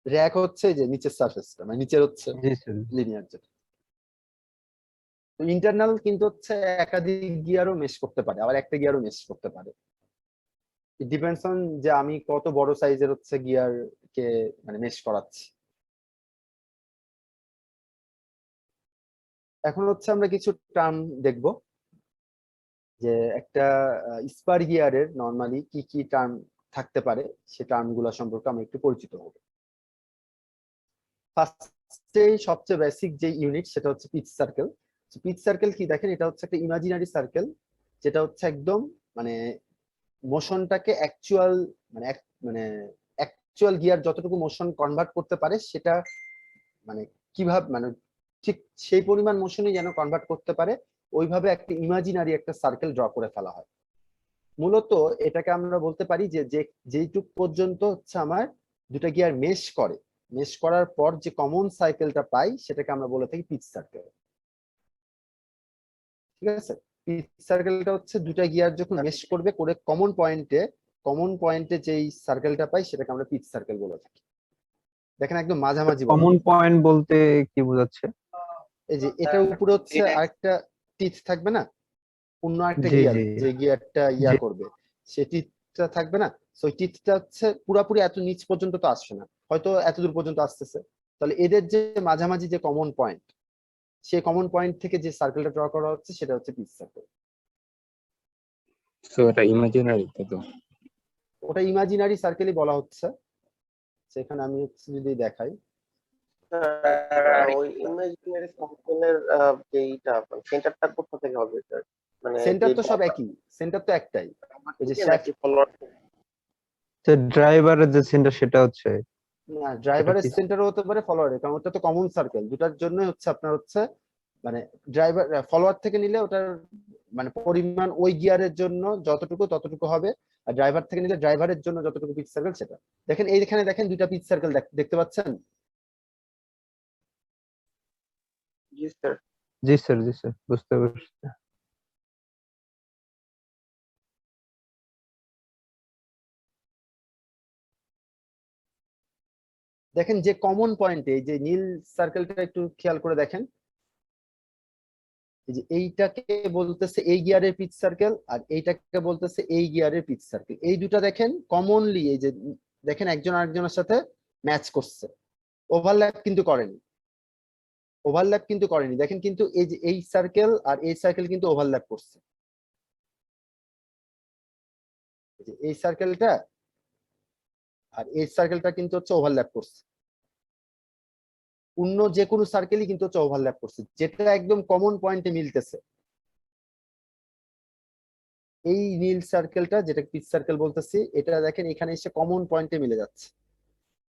র্যাক হচ্ছে যে নিচের সারফেসটা, মানে নিচের হচ্ছে জি স্যার। লিনিয়ার যেটা। ইন্টারনাল কিন্তু হচ্ছে একাধিক গিয়ারও মেশ করতে পারে, আবার একটা গিয়ারও মেশ করতে পারে। ইট ডিপেন্ডস অন যে আমি কত বড় সাইজের হচ্ছে গিয়ার কে মানে মেশ করাচ্ছি। এখন হচ্ছে আমরা কিছু টার্ম দেখব, যে একটা স্পার গিয়ারের নরমালি কি কি টার্ম থাকতে পারে, সে টার্ম গুলো সম্পর্কে আমরা একটু পরিচিত হব। ফার্স্টে সবচেয়ে বেসিক যে ইউনিট সেটা হচ্ছে পিচ সার্কেল। পিচ সার্কেল কি দেখেন, এটা হচ্ছে একটা ইমাজিনারি সার্কেল, যেটা হচ্ছে একদম মানে মোশনটাকে অ্যাকচুয়াল মানে অ্যাকচুয়াল গিয়ার যতটুকু মোশন কনভার্ট করতে পারে সেটা মানে কিভাবে মানে ঠিক সেই পরিমাণ মোশনই যেন কনভার্ট করতে পারে, ওইভাবে একটা ইমাজিনারি একটা সার্কেল ড্র করে ফেলা হয়। মূলত এটাকে আমরা বলতে পারি যে যেইটুক পর্যন্ত হচ্ছে আমার দুটা গিয়ার মেশ করে, মেশ করার পর যে কমন সাইকেলটা পাই সেটাকে আমরা বলে থাকি পিচ সার্কেল। ঠিক আছে, পিচ সার্কেলটা হচ্ছে দুটা গিয়ার যখন মেশ করবে করে কমন পয়েন্টে যেই সার্কেলটা পাই সেটাকে আমরা পিচ সার্কেল বলে থাকি। দেখেন একদম মাঝামাঝি বলা কমন হয়। পয়েন্ট বলতে কি বোঝাচ্ছে? এই যে এটার উপরে হচ্ছে আরেকটা টিথ থাকবে না, অন্য একটা জি গিয়ার জি যে গিয়ারটা ইয়া জি। করবে, সেই টিথটা থাকবে না। সো টিথটা হচ্ছে পুরাপুরি এত নিচ পর্যন্ত তো আসছে না, হয়তো এত দূর পর্যন্ত আসতেছে। তাহলে এদের যে মাঝামাঝি যে কমন পয়েন্ট, সেই কমন পয়েন্ট থেকে যে সার্কেলটা ড্র করা হচ্ছে সেটা হচ্ছে পিচ সার্কেল। সো এটা ইমাজিনারি, তাই তো? ওটা ইমাজিনারি সার্কেলই বলা হচ্ছে। সেখানে আমি হচ্ছে যদি দেখাই, ওই ইমাজিনারি সার্কেলের যে এইটা সেন্টারটা কোথা থেকে হবে স্যার? মানে সেন্টার যে তো সব একই, সেন্টার তো একটাই। ওই যে নাকি ফলোয়ার? স্যার ড্রাইভারের যে সেন্টার সেটা হচ্ছে না, সেটা ড্রাইভারের কি? সেন্টারও হতে পারে, ফলোয়ারের, কারণ ওটা তো কমন সার্কেল। দুটার জন্য হচ্ছে আপনার হচ্ছে মানে ড্রাইভার ফলোয়ার থেকে নিলে ওটার মানে পরিমাণ ওই গিয়ারের জন্য যতটুকু ততটুকু হবে, আর ড্রাইভার থেকে নিলে ড্রাইভারের জন্য যতটুকু পিচ সার্কেল সেটা। দেখেন এইখানে দেখেন দুইটা পিচ সার্কেল দেখতে পাচ্ছেন। জি স্যার। জি স্যার জি স্যার, বুঝতে পারছি। দেখেন যে কমন পয়েন্টে এই যে নীল সার্কেলটা একটু খেয়াল করে দেখেন, এই যে এইটাকে বলতেছে এই গিয়ারের পিচ সার্কেল আর এইটাকে বলতেছে এই গিয়ারের পিচ সার্কেল। এই দুটা দেখেন কমনলি এই যে দেখেন একজন আরেকজনের সাথে ম্যাচ করছে, ওভারল্যাপ কিন্তু করেনি, ওভারল্যাপ কিন্তু করেনি। দেখেন কিন্তু এই যে এই সার্কেল আর এই সার্কেল কিন্তু ওভারল্যাপ করছে। এই সার্কেলটা আর এই সার্কেলটা কিন্তু হচ্ছে ওভারল্যাপ করছে, অন্য যে কোনো সার্কেলই কিন্তু হচ্ছে ওভারল্যাপ করছে, যেটা একদম কমন পয়েন্টে মিলতেছে। এই নীল সার্কেলটা যেটা পিচ সার্কেল বলতেছি, এটা দেখেন এখানে এসে কমন পয়েন্টে মিলে যাচ্ছে,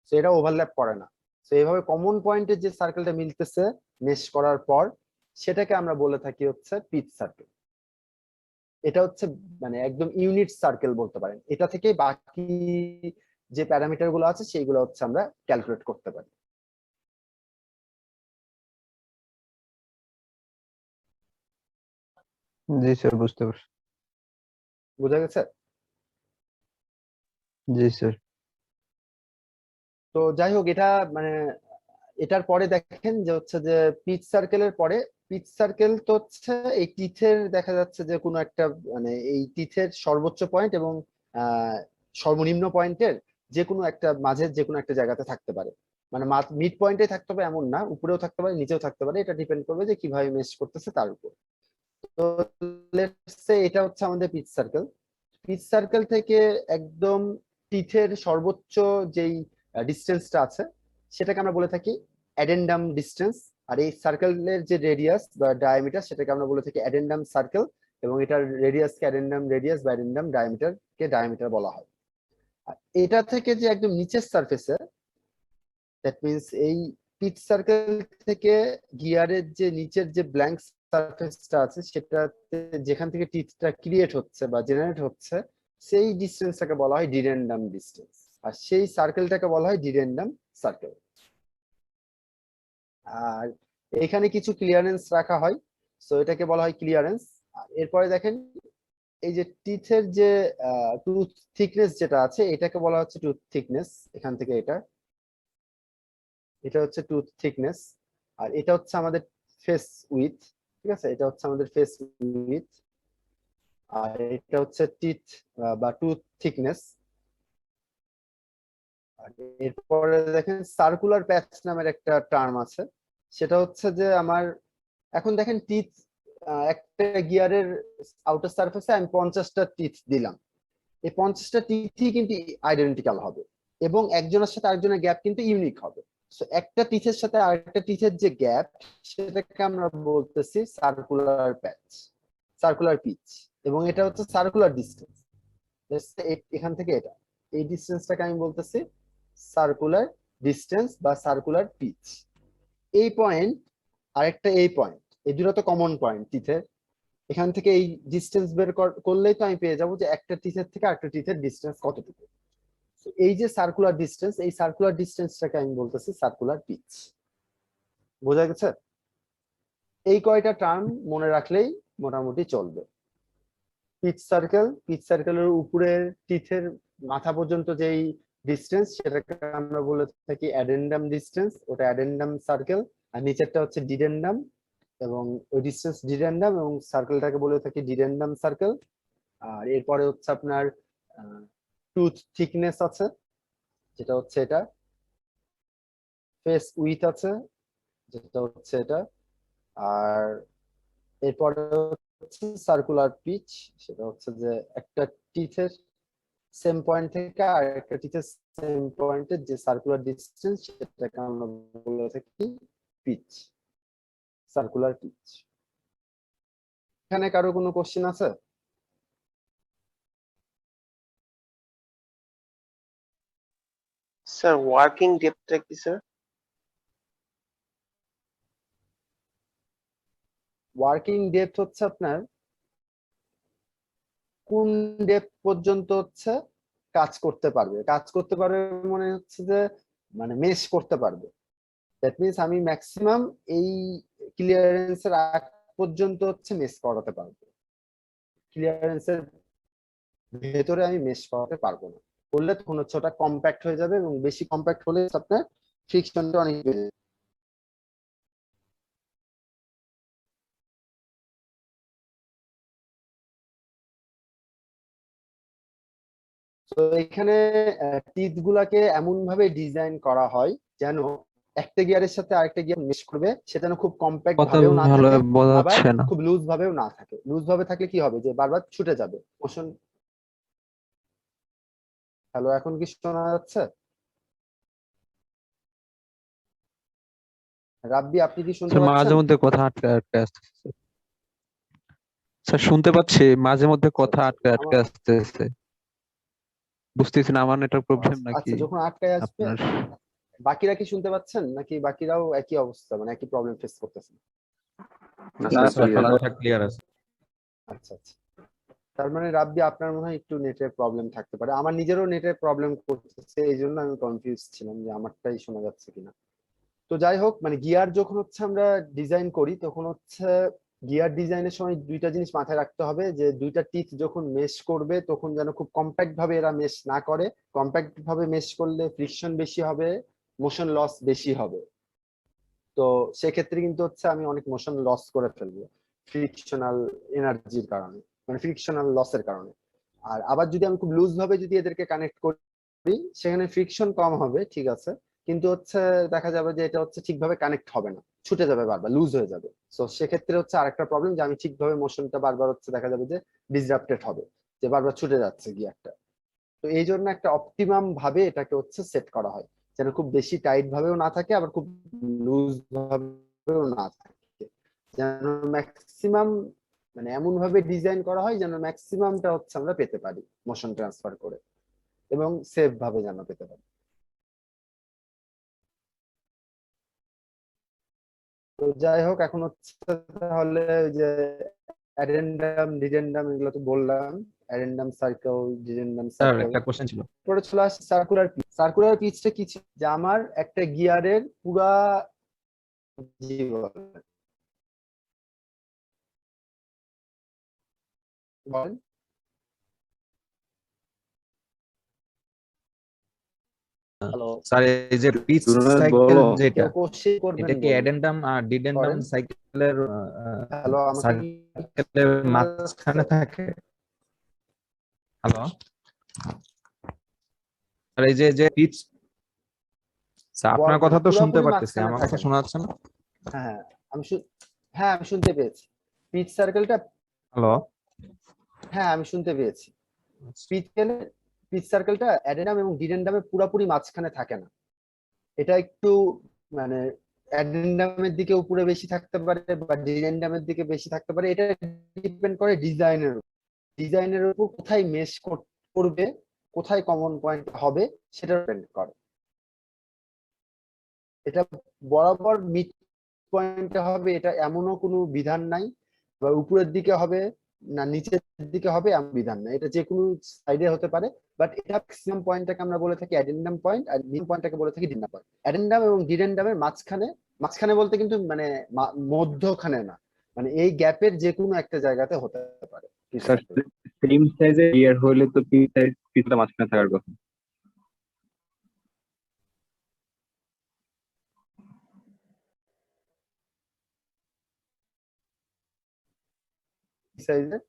তো এটা ওভারল্যাপ করে না। তো এইভাবে কমন পয়েন্টে যে সার্কেলটা মিলতেছে মেশ করার পর, সেটাকে আমরা বলে থাকি হচ্ছে পিচ সার্কেল। এটা হচ্ছে মানে একদম ইউনিট সার্কেল বলতে পারেন। এটা থেকে বাকি যে প্যারামিটার গুলো আছে সেইগুলো হচ্ছে আমরা ক্যালকুলেট করতে পারি। জি স্যার, বুঝতে পারছি। বুঝা গেছে? জি স্যার। তো যাই হোক, এটা মানে এটার পরে দেখেন যে হচ্ছে যে পিচ সার্কেলের পরে, পিচ সার্কেল তো হচ্ছে এই টিথের দেখা যাচ্ছে যে কোনো একটা মানে এই টিথের সর্বোচ্চ পয়েন্ট এবং সর্বনিম্ন পয়েন্টের যে কোনো একটা মাঝের যে কোনো একটা জায়গাতে থাকতে পারে। মানে মিড পয়েন্টে থাকতে হবে এমন না, উপরেও থাকতে পারে নিচেও থাকতে পারে, এটা ডিপেন্ড করবে যে কিভাবে মেশ করতেছে তার উপর। তো লেটস সে এটা হচ্ছে আমাদের পিচ সার্কেল। পিচ সার্কেল থেকে একদম টিথের সর্বোচ্চ যেই ডিস্টেন্সটা আছে সেটাকে আমরা বলে থাকি অ্যাডেন্ডাম ডিস্টেন্স। আর এই সার্কেলের যে রেডিয়াস বা ডায়ামিটার সেটাকে আমরা বলে থাকি অ্যাডেন্ডাম সার্কেল, এবং এটার রেডিয়াসকে অ্যাডেন্ডাম রেডিয়াস বা অ্যাডেন্ডাম ডায়ামিটারকে ডায়ামিটার বলা হয়। আর এটা থেকে যে একদম নিচের সারফেসে, দ্যাট মিনস এই পিচ সার্কেল থেকে গিয়ারের যে নিচের যে ব্ল্যাঙ্ক সারফেসটা আছে সেটা যেখান থেকে টিথটা ক্রিয়েট হচ্ছে বা জেনারেট হচ্ছে, সেই ডিস্টেন্সটাকে বলা হয় ডিডেন্ডাম ডিস্টেন্স, আর সেই সার্কেলটাকে বলা হয় ডিডেন্ডাম সার্কেল। আর এখানে কিছু ক্লিয়ারেন্স রাখা হয়, সো এটাকে বলা হয় ক্লিয়ারেন্স। এরপরে দেখেন এই যে টিথের যে টুথ থিকনেস যেটা আছে এটাকে বলা হচ্ছে টুথ থিকনেস। এখান থেকে এটা হচ্ছে টুথ থিকনেস। আর এটা হচ্ছে আমাদের ফেস উইথ, ঠিক আছে, এটা হচ্ছে আমাদের ফেস উইথ। আর এটা হচ্ছে টিথ বা টুথ থিকনেস। আর এরপরে দেখেন সার্কুলার প্যাচ নামের একটা টার্ম আছে, সেটা হচ্ছে যে আমার এখন দেখেন টিথ একটা গিয়ারের আউটার সারফেসে আমি 50টা টিথ দিলাম, এই 50টা টিথই কিন্তু আইডেন্টিক্যাল হবে এবং একজনের সাথে আরেকজনের গ্যাপ কিন্তু ইউনিক হবে। সো একটা টিথের সাথে আরেকটা টিথের যে গ্যাপ সেটাকে আমরা বলতেছি সার্কুলার প্যাচ, সার্কুলার পিচ, এবং এটা হচ্ছে সার্কুলার ডিস্টেন্স। এখান থেকে এটা এই ডিস্টেন্সটাকে আমি বলতেছি সার্কুলার ডিস্টেন্স বা সার্কুলার পিচ। এই পয়েন্ট আরেকটা এই পয়েন্ট, এই দুটো তো কমন পয়েন্ট টিথের। এখান থেকে এই ডিস্টেন্স বের করলেই তো আমি পেয়ে যাবো যে একটা টিথের থেকে আরেকটা টিথের ডিস্টেন্স কতটুকু। এই যে সার্কুলার ডিস্টেন্স, এই সার্কুলার ডিস্টেন্সটাকে আমি বলতেছি সার্কুলার পিচ। বোঝা গেছে? এই কয়টা টার্ম মনে রাখলেই মোটামুটি চলবে। পিচ সার্কেলের উপরের টিথের মাথা পর্যন্ত যেই ডিস্টেন্স সেটাকে আমরা বলে থাকি অ্যাডেন্ডাম ডিস্টেন্স, ওটা অ্যাডেন্ডাম সার্কেল। আর নিচেরটা হচ্ছে ডিডেন্ডাম, এবং ওই ডিস্টেন্স ডিডেন্ডাম, এবং সার্কেলটাকে বলে থাকি ডিডেন্ডাম সার্কেল। আর এরপরে হচ্ছে আপনার টুথ থিকনেস আছে, যেটা হচ্ছে এটা। ফেস উইথ আছে, যেটা হচ্ছে এটা। আর এরপরে হচ্ছে সার্কুলার পিচ, সেটা হচ্ছে যে একটা টিথের সেম পয়েন্ট থেকে আর একটা টিথের সেম পয়েন্টের যে সার্কুলার ডিস্টেন্স সেটাকে আমরা বলে থাকি পিচ, সার্কুলার পিচ। এখানে কারো কোনো কোশ্চেন আছে? স্যার ওয়ার্কিং ডেপথটা কি স্যার? ওয়ার্কিং ডেপথ হচ্ছে আপনার কোন ডেপথ পর্যন্ত হচ্ছে কাজ করতে পারবে, মনে হচ্ছে যে মানে মেশ করতে পারবে। দ্যাট মিনস আমি ম্যাক্সিমাম এই ক্লিয়ারেন্সের আগ পর্যন্ত হচ্ছে মেশ করাতে পারবো, ক্লিয়ারেন্সের ভেতরে আমি মেশ করাতে পারবো না। করলে তখন হচ্ছে ওটা কম্প্যাক্ট হয়ে যাবে, এবং বেশি কম্প্যাক্ট হলে আপনার ফ্রিকশনটা অনেক বেড়ে যাবে। তো এখানে টিথ গুলাকে এমন ভাবে ডিজাইন করা হয় যেন একটা গিয়ারের সাথে আরেকটা গিয়ার মেশ করবে সেটা যেন খুব কম্প্যাক্ট কথা ভাবেও না ভালো থাকে, বোঝা আবার যাচ্ছে না। খুব লুজ ভাবেও না থাকে। লুজ ভাবে থাকলে কি হবে যে বারবার ছুটে যাবে মোশন। হ্যালো, এখন কি শোনা যাচ্ছে? রাব্বি, আপনি কি শুনতে স্যার মাঝে পাচ্ছেন? মধ্যে কথা আটকে আটকে আসতেছে। স্যার শুনতে পাচ্ছি, মাঝে মধ্যে আচ্ছা কথা আচ্ছা, আটকে আটকে আমার আসতেছে। বুঝতেছি না আমার নেটওয়ার্ক প্রবলেম নাকি আচ্ছা, যখন আটকায় আসবে আপনার। বাকিরা কি শুনতে পাচ্ছেন, নাকি বাকিরাও একই অবস্থা, মানে একই প্রবলেম ফেস করতেছেন? না না স্যার, স্যার, ক্লিয়ার। কথা ক্লিয়ার আছে। আচ্ছা আচ্ছা, তার মানে রাব্বি আপনার মনে হয় একটু নেটের প্রবলেম থাকতে পারে। আমার নিজেরও নেটের প্রবলেম করতেছে, এই জন্য আমি কনফিউজ ছিলাম যে আমারটাই শোনা যাচ্ছে কিনা। তো যাই হোক, মানে গিয়ার যখন হচ্ছে আমরা ডিজাইন করি তখন হচ্ছে গিয়ার ডিজাইনের সময় দুইটা জিনিস মাথায় রাখতে হবে, যে দুইটা টিথ যখন মেশ করবে তখন যেন খুব কম্প্যাক্ট ভাবে এরা মেশ না করে। কম্প্যাক্ট ভাবে মেশ করলে ফ্রিকশন বেশি হবে, মোশন লস বেশি হবে। তো সেক্ষেত্রে কিন্তু হচ্ছে আমি অনেক মোশন লস করে ফেলবো ফ্রিকশনাল এনার্জির কারণে, মানে ফ্রিকশনাল লসের কারণে। আর আবার যদি আমি খুব লুজ ভাবে যদি এদেরকে কানেক্ট করি, সেখানে ফ্রিকশন কম হবে, ঠিক আছে, কিন্তু হচ্ছে দেখা যাবে যে এটা হচ্ছে ঠিকভাবে কানেক্ট হবে না, ছুটে যাবে, বারবার লুজ হয়ে যাবে। তো সেক্ষেত্রে হচ্ছে আরেকটা প্রবলেম, যে আমি ঠিকভাবে মোশনটা বারবার হচ্ছে দেখা যাবে যে ডিসরাপ্টেড হবে, যে বারবার ছুটে যাচ্ছে গিয়ারটা। তো এই জন্য একটা অপটিমাম ভাবে এটাকে হচ্ছে সেট করা হয়, যেন খুব বেশি টাইট ভাবেও না থাকে, আবার খুব লুজ ভাবেও না থাকে, যেন ম্যাক্সিমাম, মানে এমন ভাবে ডিজাইন করা হয় যেন ম্যাক্সিমামটা হচ্ছে আমরা পেতে পারি মোশন ট্রান্সফার করে, এবং সেফ ভাবে যেন পেতে পারি। তো যাই হোক, এখন হচ্ছে তাহলে ওই যে অ্যাডেন্ডাম ডিডেন্ডাম এগুলো তো বললাম, অ্যাডেন্ডাম সার্কেল, ডিডেন্ডাম স্যার সার্কেল। একটা কোশ্চেন ছিল। পরে চলে আসছে সার্কুলার পিচ। সার্কুলার পিচটা কি ছিল? যে আমার একটা গিয়ারের পুরা জীবন, বলেন। হ্যালো, স্যার এই যে পিচ জুনায়েদ সাইকেল বলো। যেটা, কেউ কোশ্চেন করবেন এটা কি বলুন। অ্যাডেন্ডাম আর ডিডেন্ডাম করেন। সাইকেলের হ্যালো, আমাকে কি সার্কেলের শোনা যাচ্ছে? মাঝখানে থাকে? হ্যালো আর এই যে যে পিচ, স্যার আপনার মানে কথা তো শুনতে পুরাপুরি পারতেছি, মাঝখানে আমার থাকে কথা না। শোনা যাচ্ছে না? হ্যাঁ হ্যাঁ, হ্যাঁ আমি শুনতে পেয়েছি। পিচ সার্কেলটা, হ্যালো। হ্যাঁ আমি শুনতে পেয়েছি। পিচ পিচ সার্কেলটা অ্যাডেনাম এবং ডিডেন্ডামের পুরাপুরি মাঝখানে থাকে না। এটা একটু, মানে অ্যাডেন্ডামের দিকে উপরে বেশি থাকতে পারে বা ডিডেন্ডামের দিকে বেশি থাকতে পারে, এটা ডিপেন্ড করে ডিজাইনের উপর। ডিজাইনের উপর কোথায় মেশ করবে, কোথায় কমন পয়েন্ট হবে, সেটা ডিপেন্ড করে। এটা বরাবর মিড পয়েন্টে হবে এটা এমনও কোনো বিধান নাই, বা উপরের দিকে হবে না নিচের দিকে হবে এমন বিধান নাই, এটা যে কোনো সাইডে হতে পারে। বাট এটা ম্যাক্সিমাম পয়েন্টটাকে আমরা বলে থাকি অ্যাডেন্ডাম পয়েন্ট, আর মিন পয়েন্টটাকে বলে থাকি ডিডেন্ডাম পয়েন্ট। অ্যাডেন্ডাম এবং ডিডেন্ডামের মাঝখানে, মাঝখানে বলতে কিন্তু মানে মধ্যখানে না, মানে এই গ্যাপের যে কোনো একটা জায়গাতে হতে পারে পিচ স্যার, সার্কেল। সেম সাইজের গিয়ার হইলে তো পিছটা মাঝখানে থাকার কথা। সাইজের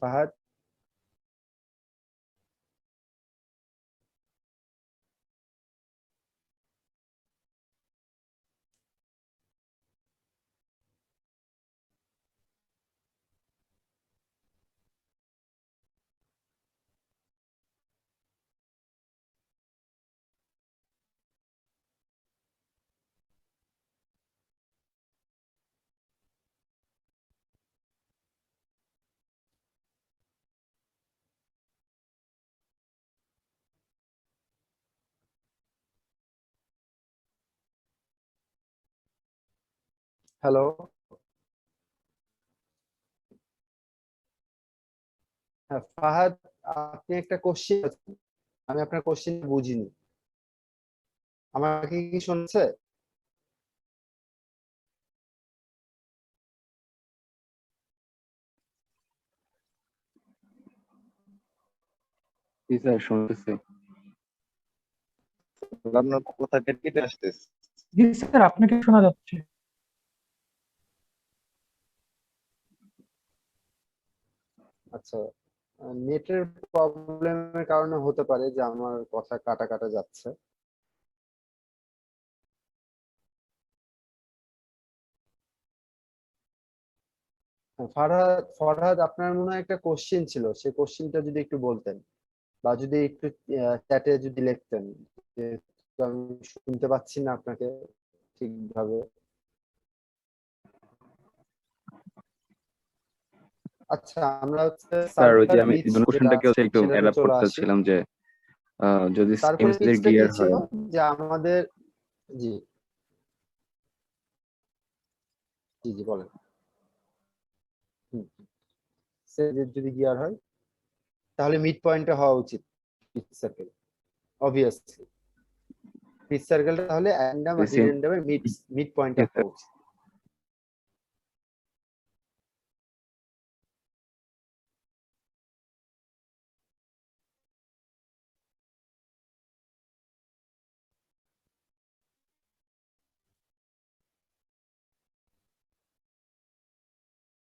ফাহাদ। হ্যালো, হ্যাঁ ফাহাদ, আপনি একটা কোশ্চেন, আমি আপনার কোশ্চেন বুঝিনি, আমাকে কি শুনছে? জি স্যার, শুনতেছি। আপনার কথা কেটে কেটে আসতেছে। জি স্যার, আপনাকে শোনা যাচ্ছে। আচ্ছা, নেটের প্রবলেমের কারণে হতে পারে যে আমার কথা কাটা কাটা যাচ্ছে। ফারহাদ ফরহাদ আপনার মনে হয় একটা কোশ্চেন ছিল, সেই কোশ্চেনটা যদি একটু বলতেন বা যদি একটু চ্যাটে যদি লিখতেন যে আমি শুনতে পাচ্ছি না আপনাকে ঠিকভাবে। আচ্ছা, আমরা হচ্ছে স্যার ওই যে সার্কুলার আমি পিচ যেটা কোশ্চেনটাকে হচ্ছে একটু সেটাতে অ্যাডাপ্ট চলে করতে আসি। চাচ্ছিলাম যে যদি সার্কুলার এমএসসি এর পিচটা কি গিয়ার ছিল হয়। যে আমাদের, জি জি জি বলেন। হুম, সে যদি গিয়ার হয় তাহলে মিড পয়েন্টে হওয়া উচিত পিচ সার্কেল, অবভিয়াসলি পিচ সার্কেলটা তাহলে অ্যান্ডাম আর ডিডেন্ডামের মিড মিড পয়েন্টে Yes, sir. হওয়া উচিত।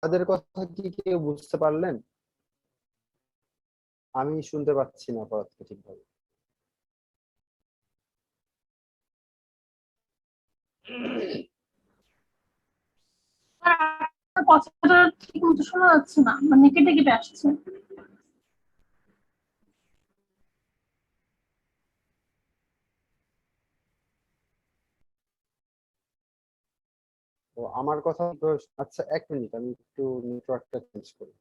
তাদের কথা কি কেউ বুঝতে পারলেন? আমি শুনতে পাচ্ছি না পড়াতে ঠিকভাবে। আপনার কথাটা ঠিক মতো শোনা যাচ্ছে না, মানে কেটে কেটে আসছে। তো আমার কথা আচ্ছা, এক মিনিট আমি একটু নেটওয়ার্কটা চেঞ্জ করি।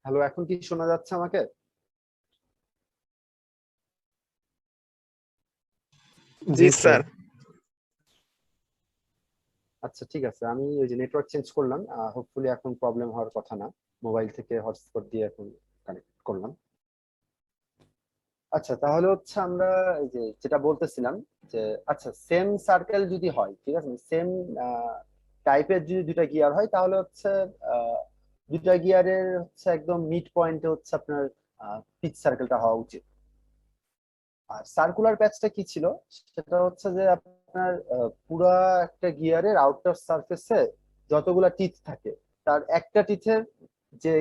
হ্যালো, এখন কি শোনা যাচ্ছে আমাকে? জি স্যার। আচ্ছা ঠিক আছে, আমি ওই যে নেটওয়ার্ক চেঞ্জ করলাম, হোপফুলি এখন প্রবলেম হওয়ার কথা না। মোবাইল থেকে হটস্পট দিয়ে এখন কানেক্ট করলাম। আচ্ছা, তাহলে হচ্ছে আমরা এই যে যেটা বলতেছিলাম যে আচ্ছা সেম সার্কেল যদি হয়, ঠিক আছে, সেম টাইপের যদি দুটা গিয়ার হয় তাহলে হচ্ছে আহ, দুটা গিয়ারের হচ্ছে একদম মিড পয়েন্টে হচ্ছে আপনার পিচ সার্কেলটা হওয়া উচিত। আর সার্কুলার প্যাচটা কি ছিল, সেটা হচ্ছে যে আপনার পুরা একটা গিয়ারের আউটার সারফেসে যতগুলা টিথ থাকে তার একটা টিথের যে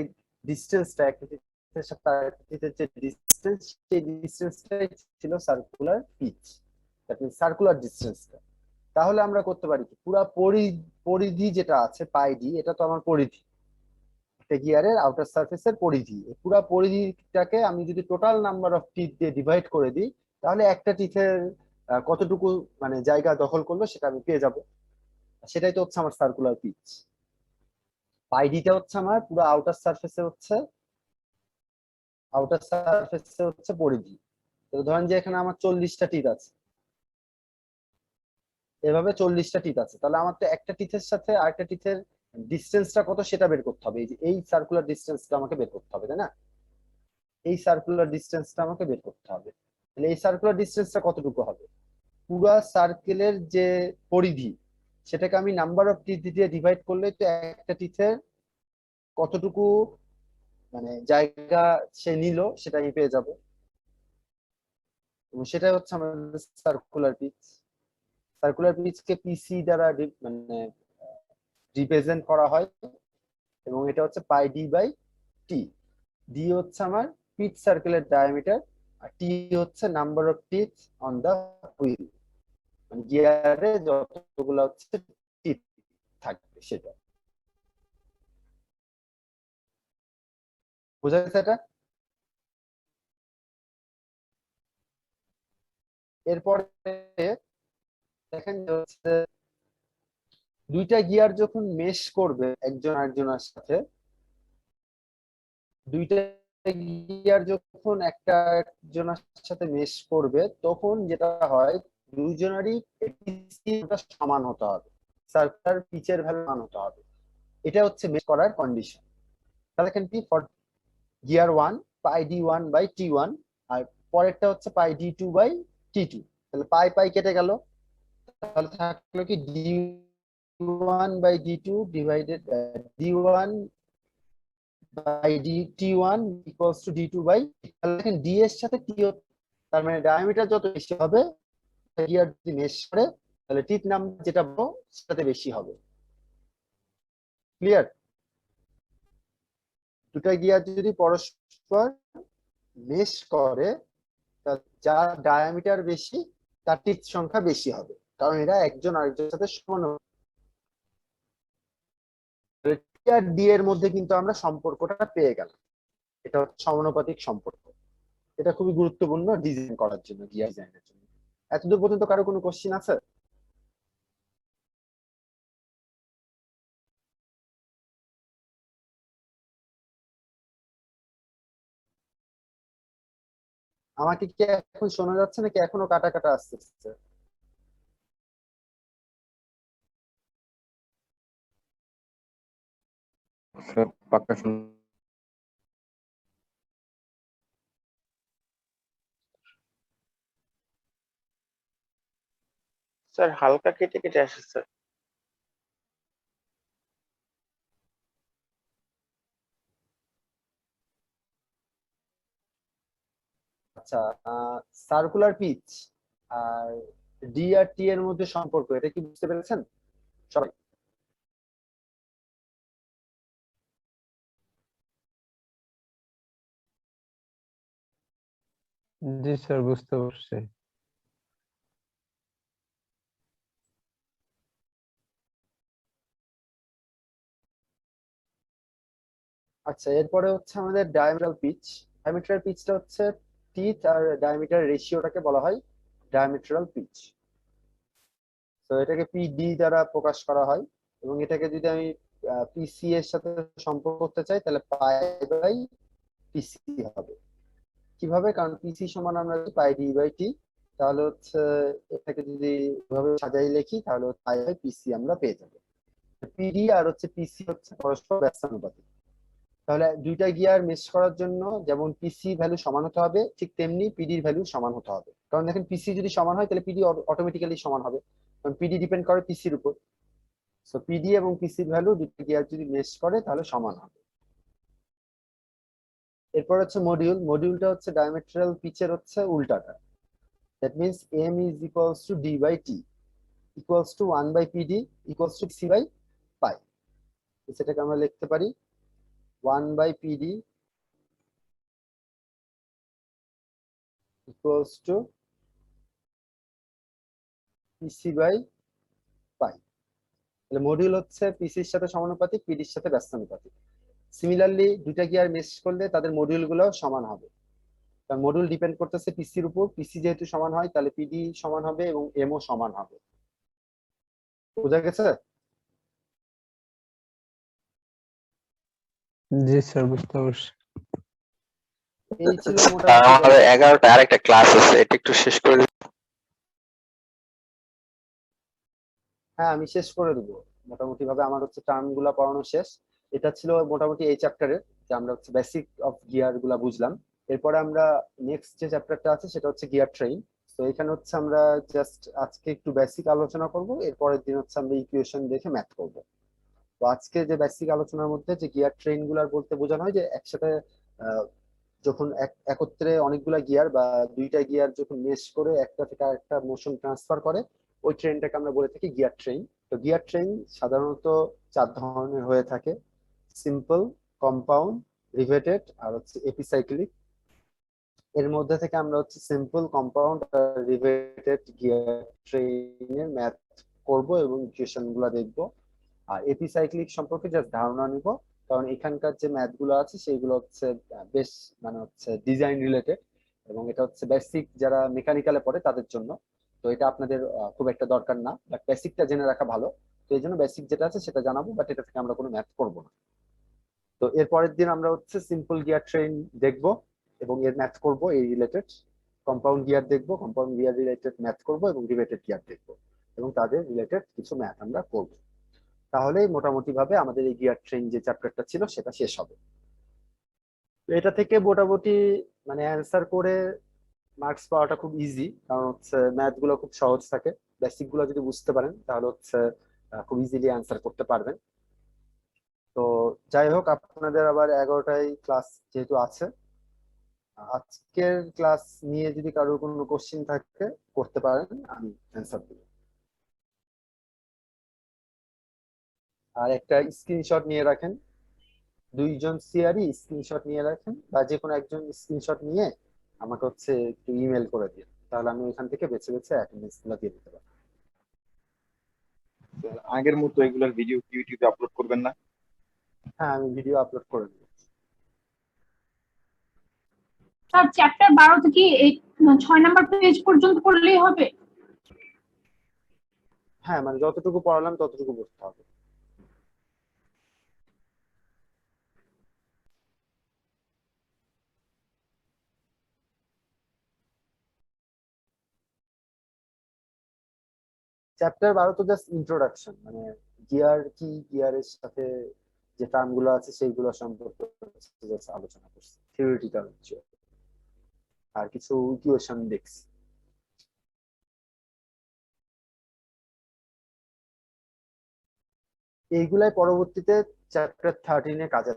ডিস্টেন্সটা, একটা টিথের সাথে আরেকটা টিথের যে ডিস্টেন্স, সেই ডিস্টেন্সটাই ছিল circular pitch, that means circular ডিস্টেন্সটা। তাহলে আমরা করতে পারি কি, পুরা পরিধি যেটা আছে পাই ডি, এটা তো আমার পরিধি, একটা গিয়ারের আউটার সারফেসের পরিধি। এই পুরা পরিধিটাকে আমি যদি টোটাল নাম্বার অফ টিথ দিয়ে ডিভাইড করে দিই তাহলে একটা টিথের কতটুকু মানে জায়গা দখল করলো সেটা আমি পেয়ে যাব। সেটাই তো হচ্ছে আমার সার্কুলার পিচ। পাইডিটা হচ্ছে আমার পুরো আউটার সারফেসে হচ্ছে পরিধি। তো ধরেন যে এখানে আমার 40টা টিথ আছে, এভাবে 40টা টিথ আছে, তাহলে আমার তো একটা টিথের সাথে আরেকটা টিথের ডিস্টেন্সটা কত সেটা বের করতে হবে। এই যে এই সার্কুলার ডিস্টেন্সটা আমাকে বের করতে হবে, তাই না? এই সার্কুলার ডিস্টেন্সটা আমাকে বের করতে হবে। তাহলে এই সার্কুলার ডিস্টেন্সটা কতটুকু হবে? পুরা সার্কেলের যে পরিধি সেটাকে আমি নাম্বার অফ টিথ দিয়ে ডিভাইড করলে তো একটা টিথের কতটুকু মানে জায়গা সে নিল সেটা আমি পেয়ে যাব। এবং সেটাই হচ্ছে আমাদের সার্কুলার পিচ। সার্কুলার পিচকে পিসি দ্বারা মানে রিপ্রেজেন্ট করা হয়, এবং এটা হচ্ছে pi D by T. D হচ্ছে আমার পিচ সার্কেলের ডায়ামিটার, আর টি হচ্ছে number of teeth on the wheel, মানে গিয়ারে যতগুলো হচ্ছে টিথ থাকবে সেটা। বোঝা গেছে এটা? এরপরে দেখেন যে হচ্ছে দুইটা গিয়ার যখন মেশ করবে একজন আরেকজনের সাথে, দুইটা গিয়ার যখন একটা একজনের সাথে মেশ করবে তখন যেটা হয় দুইজনেরই পিচটা সমান হতে হবে, সার্কুলার পিচের ভ্যালু সমান হতে হবে। এটা হচ্ছে মেশ করার কন্ডিশন। তাহলে এখানে কি for gear 1 pi d1 by t1, আর পরেরটা হচ্ছে পাই d2 বাই t2। তাহলে পাই পাই কেটে গেল, তাহলে থাকলো কি d1 by d2 divided d1 by dt1 equals to d2 by, তাহলে দেখেন d এর সাথে t, তার মানে ডায়ামিটার যত বেশি হবে গিয়ার যদি মেশ করে তাহলে টিথ নাম্বার যেটা বড় সেটাতে বেশি হবে। ক্লিয়ার? দুটা গিয়ার যদি পরস্পর মেশ করে তাহলে যার ডায়ামিটার বেশি তার টিথ সংখ্যা বেশি হবে, কারণ এরা একজন আরেকজনের সাথে সমান হবে। টি আর ডি এর মধ্যে কিন্তু আমরা সম্পর্কটা পেয়ে গেলাম, এটা হচ্ছে সমানুপাতিক সম্পর্ক। এটা খুবই গুরুত্বপূর্ণ ডিজাইন করার জন্য, গিয়ার ডিজাইনের জন্য। এতদূর পর্যন্ত কারো কোনো কোশ্চিন আছে? আমাকে কি এখন শোনা যাচ্ছে নাকি এখনো কাটা কাটা আসতেছে? স্যার পাক্কা স্যার হালকা কেটে কেটে আসে স্যার। আচ্ছা, সার্কুলার পিচ আর ডি আর টি এর মধ্যে সম্পর্ক, এটা কি বুঝতে পেরেছেন সবাই? জি স্যার, বুঝতে পারছি। আচ্ছা, এরপরে হচ্ছে আমাদের ডায়ামিটার পিচ। ডায়ামিটার পিচটা হচ্ছে টিথ আর ডায়ামিটার রেশিওটাকে বলা হয় ডায়ামিটারাল পিচ। তো এটাকে পিডি দ্বারা প্রকাশ করা হয়, এবং এটাকে যদি আমি পিসি এর সাথে সম্পর্ক করতে চাই তাহলে পাই বাই পিসি হবে। কিভাবে? কারণ পিসি সমান আমরা যদি পাই ডি বাই টি, তাহলে হচ্ছে এটাকে যদি এভাবে সাজাই লিখি তাহলে পাই বাই পিসি আমরা পেয়ে যাবো। পিডি আর হচ্ছে পিসি হচ্ছে পরস্পর ব্যস্তানুপাতিক। তাহলে দুইটা গিয়ার মেশ করার জন্য যেমন পিসি ভ্যালু সমান হতে হবে, ঠিক তেমনি পিডির ভ্যালু সমান হতে হবে। কারণ দেখেন পিসি যদি সমান হয় তাহলে পিডি অটোমেটিক্যালি সমান হবে, কারণ পিডি ডিপেন্ড করে পিসির উপর। সো পিডি এবং পিসির ভ্যালু দুটো গিয়ার যদি মেশ করে তাহলে সমান হবে। এরপর হচ্ছে মডিউল। মডিউলটা হচ্ছে ডায়ামেট্রাল পিচের হচ্ছে উল্টাটা। That means M is equals to D by T equals to 1 by PD equals to C by pi. সেটাকে আমরা লিখতে পারি 1 by PD equals to PC by pi. তাহলে মডিউল হচ্ছে পিসির সাথে সমানুপাতিক, পিডির সাথে ব্যস্তানুপাতিক। সিমিলারলি দুইটা গিয়ার মেশ করলে তাদের মডিউল গুলোও সমান হবে, কারণ মডিউল ডিপেন্ড করতেছে পিসির উপর। পিসি যেহেতু সমান হয় তাহলে পিডি সমান হবে এবং এমও সমান হবে। বোঝা গেছে? জি স্যার, বুঝতে পারছি। এই ছিল স্যার, মোটামুটি আমার 11টায় আরেকটা ক্লাস আছে, এটা একটু শেষ করে দিন। হ্যাঁ, আমি শেষ করে দেবো মোটামুটি ভাবে। আমার হচ্ছে টার্ম গুলা পড়ানো শেষ। এটা ছিল মোটামুটি এই চ্যাপ্টারের, যে আমরা হচ্ছে বেসিক অফ গিয়ার গুলা বুঝলাম। এরপরে আমরা নেক্সট যে চ্যাপ্টারটা আছে সেটা হচ্ছে গিয়ার ট্রেন। তো এখানে হচ্ছে আমরা জাস্ট আজকে একটু বেসিক আলোচনা করব, এরপরের দিন হচ্ছে আমরা ইকুয়েশন দেখে ম্যাথ করব। তো আজকে যে বেসিক আলোচনার মধ্যে যে গিয়ার ট্রেন গুলার বলতে বোঝানো হয় যে একসাথে আহ, যখন একত্রে অনেকগুলা গিয়ার বা দুইটা গিয়ার যখন মেশ করে একটা থেকে আরেকটা মোশন ট্রান্সফার করে, ওই ট্রেনটাকে আমরা বলে থাকি গিয়ার ট্রেন। তো গিয়ার ট্রেন সাধারণত 4 ধরনের হয়ে থাকে: সিম্পল, কম্পাউন্ড, রিভেটেড আর হচ্ছে এপিসাইক্লিক। এর মধ্যে থেকে আমরা হচ্ছে সিম্পল, কম্পাউন্ড আর রিভেটেড গিয়ার ট্রেনের ম্যাথ করব এবং ইকুয়েশন গুলা দেখবো। আর এপিসাইক্লিক সম্পর্কে জাস্ট ধারণা নিব, কারণ এখানকার যে ম্যাথ গুলো আছে সেগুলো হচ্ছে বেশ মানে হচ্ছে ডিজাইন রিলেটেড, এবং এটা হচ্ছে বেসিক যারা মেকানিক্যালে পড়ে তাদের জন্য। তো এটা আপনাদের খুব একটা দরকার না, বাট বেসিকটা জেনে রাখা ভালো। তো এই জন্য বেসিক যেটা আছে সেটা জানাবো, বাট এটা থেকে আমরা কোনো ম্যাথ করবো না। তো এর পরের দিন আমরা হচ্ছে সিম্পল গিয়ার ট্রেন দেখব এবং এর ম্যাথ করব এই রিলেটেড, কম্পাউন্ড গিয়ার দেখব, কম্পাউন্ড গিয়ার রিলেটেড ম্যাথ করব এবং রিলেটেড গিয়ার দেখব এবং তাদের রিলেটেড কিছু ম্যাথ আমরা করব। তাহলেই মোটামুটি ভাবে আমাদের এই গিয়ার ট্রেন যে চ্যাপ্টারটা ছিল সেটা শেষ হবে। তো এটা থেকে মোটামুটি মানে অ্যান্সার করে মার্কস পাওয়াটা খুব ইজি, কারণ হচ্ছে ম্যাথ গুলো খুব সহজ থাকে। বেসিক গুলো যদি বুঝতে পারেন তাহলে হচ্ছে খুব ইজিলি অ্যান্সার করতে পারবেন। তো যাই হোক, আপনাদের আবার 11টায় ক্লাস যেহেতু আছে, আজকের ক্লাস নিয়ে যদি কারোর কোনো কোশ্চেন থাকে করতে পারেন, আমি অ্যান্সার দেব। আর একটা স্ক্রিনশট নিয়ে রাখেন, দুইজন সিআরই স্ক্রিনশট নিয়ে রাখেন, বা যে কোনো একজন স্ক্রিনশট নিয়ে আমাকে হচ্ছে একটু ইমেল করে দিন, তাহলে আমি ওইখান থেকে বেছে বেছে অ্যাটেন্ডেন্স গুলো দিয়ে দিতে পারবো। আগের মতো এগুলোর ভিডিও ইউটিউবে আপলোড করবেন না? হ্যাঁ, আমি ভিডিও আপলোড করে দেবো। স্যার চ্যাপ্টার 12 থেকে এই 6 নাম্বার পেজ পর্যন্ত পড়লেই হবে? হ্যাঁ, মানে যতটুকু পড়ালাম ততটুকু বুঝতে হবে। চ্যাপ্টার 12 তো জাস্ট ইন্ট্রোডাকশন, মানে গিয়ার কি, গিয়ারের সাথে যে টার্ম গুলো আছে সেইগুলো সম্পর্কে just আলোচনা করছি, থিওরিটিক্যাল আর কিছু ইকুয়েশন দেখছি। এইগুলাই পরবর্তীতে চ্যাপ্টার 13 এ কাজে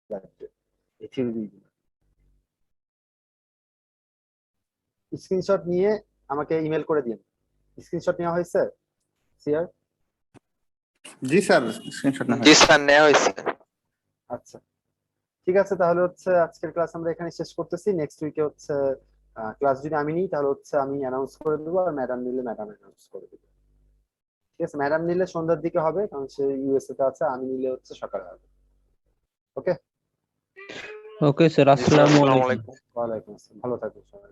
লাগবে, এই থিওরিগুলো। স্ক্রিনশট নিয়ে আমাকে ইমেল করে দিন। স্ক্রিনশট নেওয়া হয়েছে সিআর? জি স্যার, স্ক্রিনশট না জি স্যার, নেওয়া হয়েছে। আচ্ছা, ঠিক আছে, তাহলে হচ্ছে আজকের ক্লাস আমরা এখানে শেষ করতেছি। নেক্সট উইকে হচ্ছে ক্লাস যদি আমি নিই তাহলে হচ্ছে আমি অ্যানাউন্স করে দেবো, আর ম্যাডাম নিলে ম্যাডাম অ্যানাউন্স করে দেবে। ঠিক আছে, ম্যাডাম নিলে সন্ধ্যার দিকে হবে কারণ সে ইউএসএ তে আছে, আমি নিলে হচ্ছে সকালে হবে। ওকে ওকে স্যার, আসসালামু আসসালামু আলাইকুম। আলাইকুম। ওয়ালাইকুম আসসালাম, ভালো থাকবেন সবাই।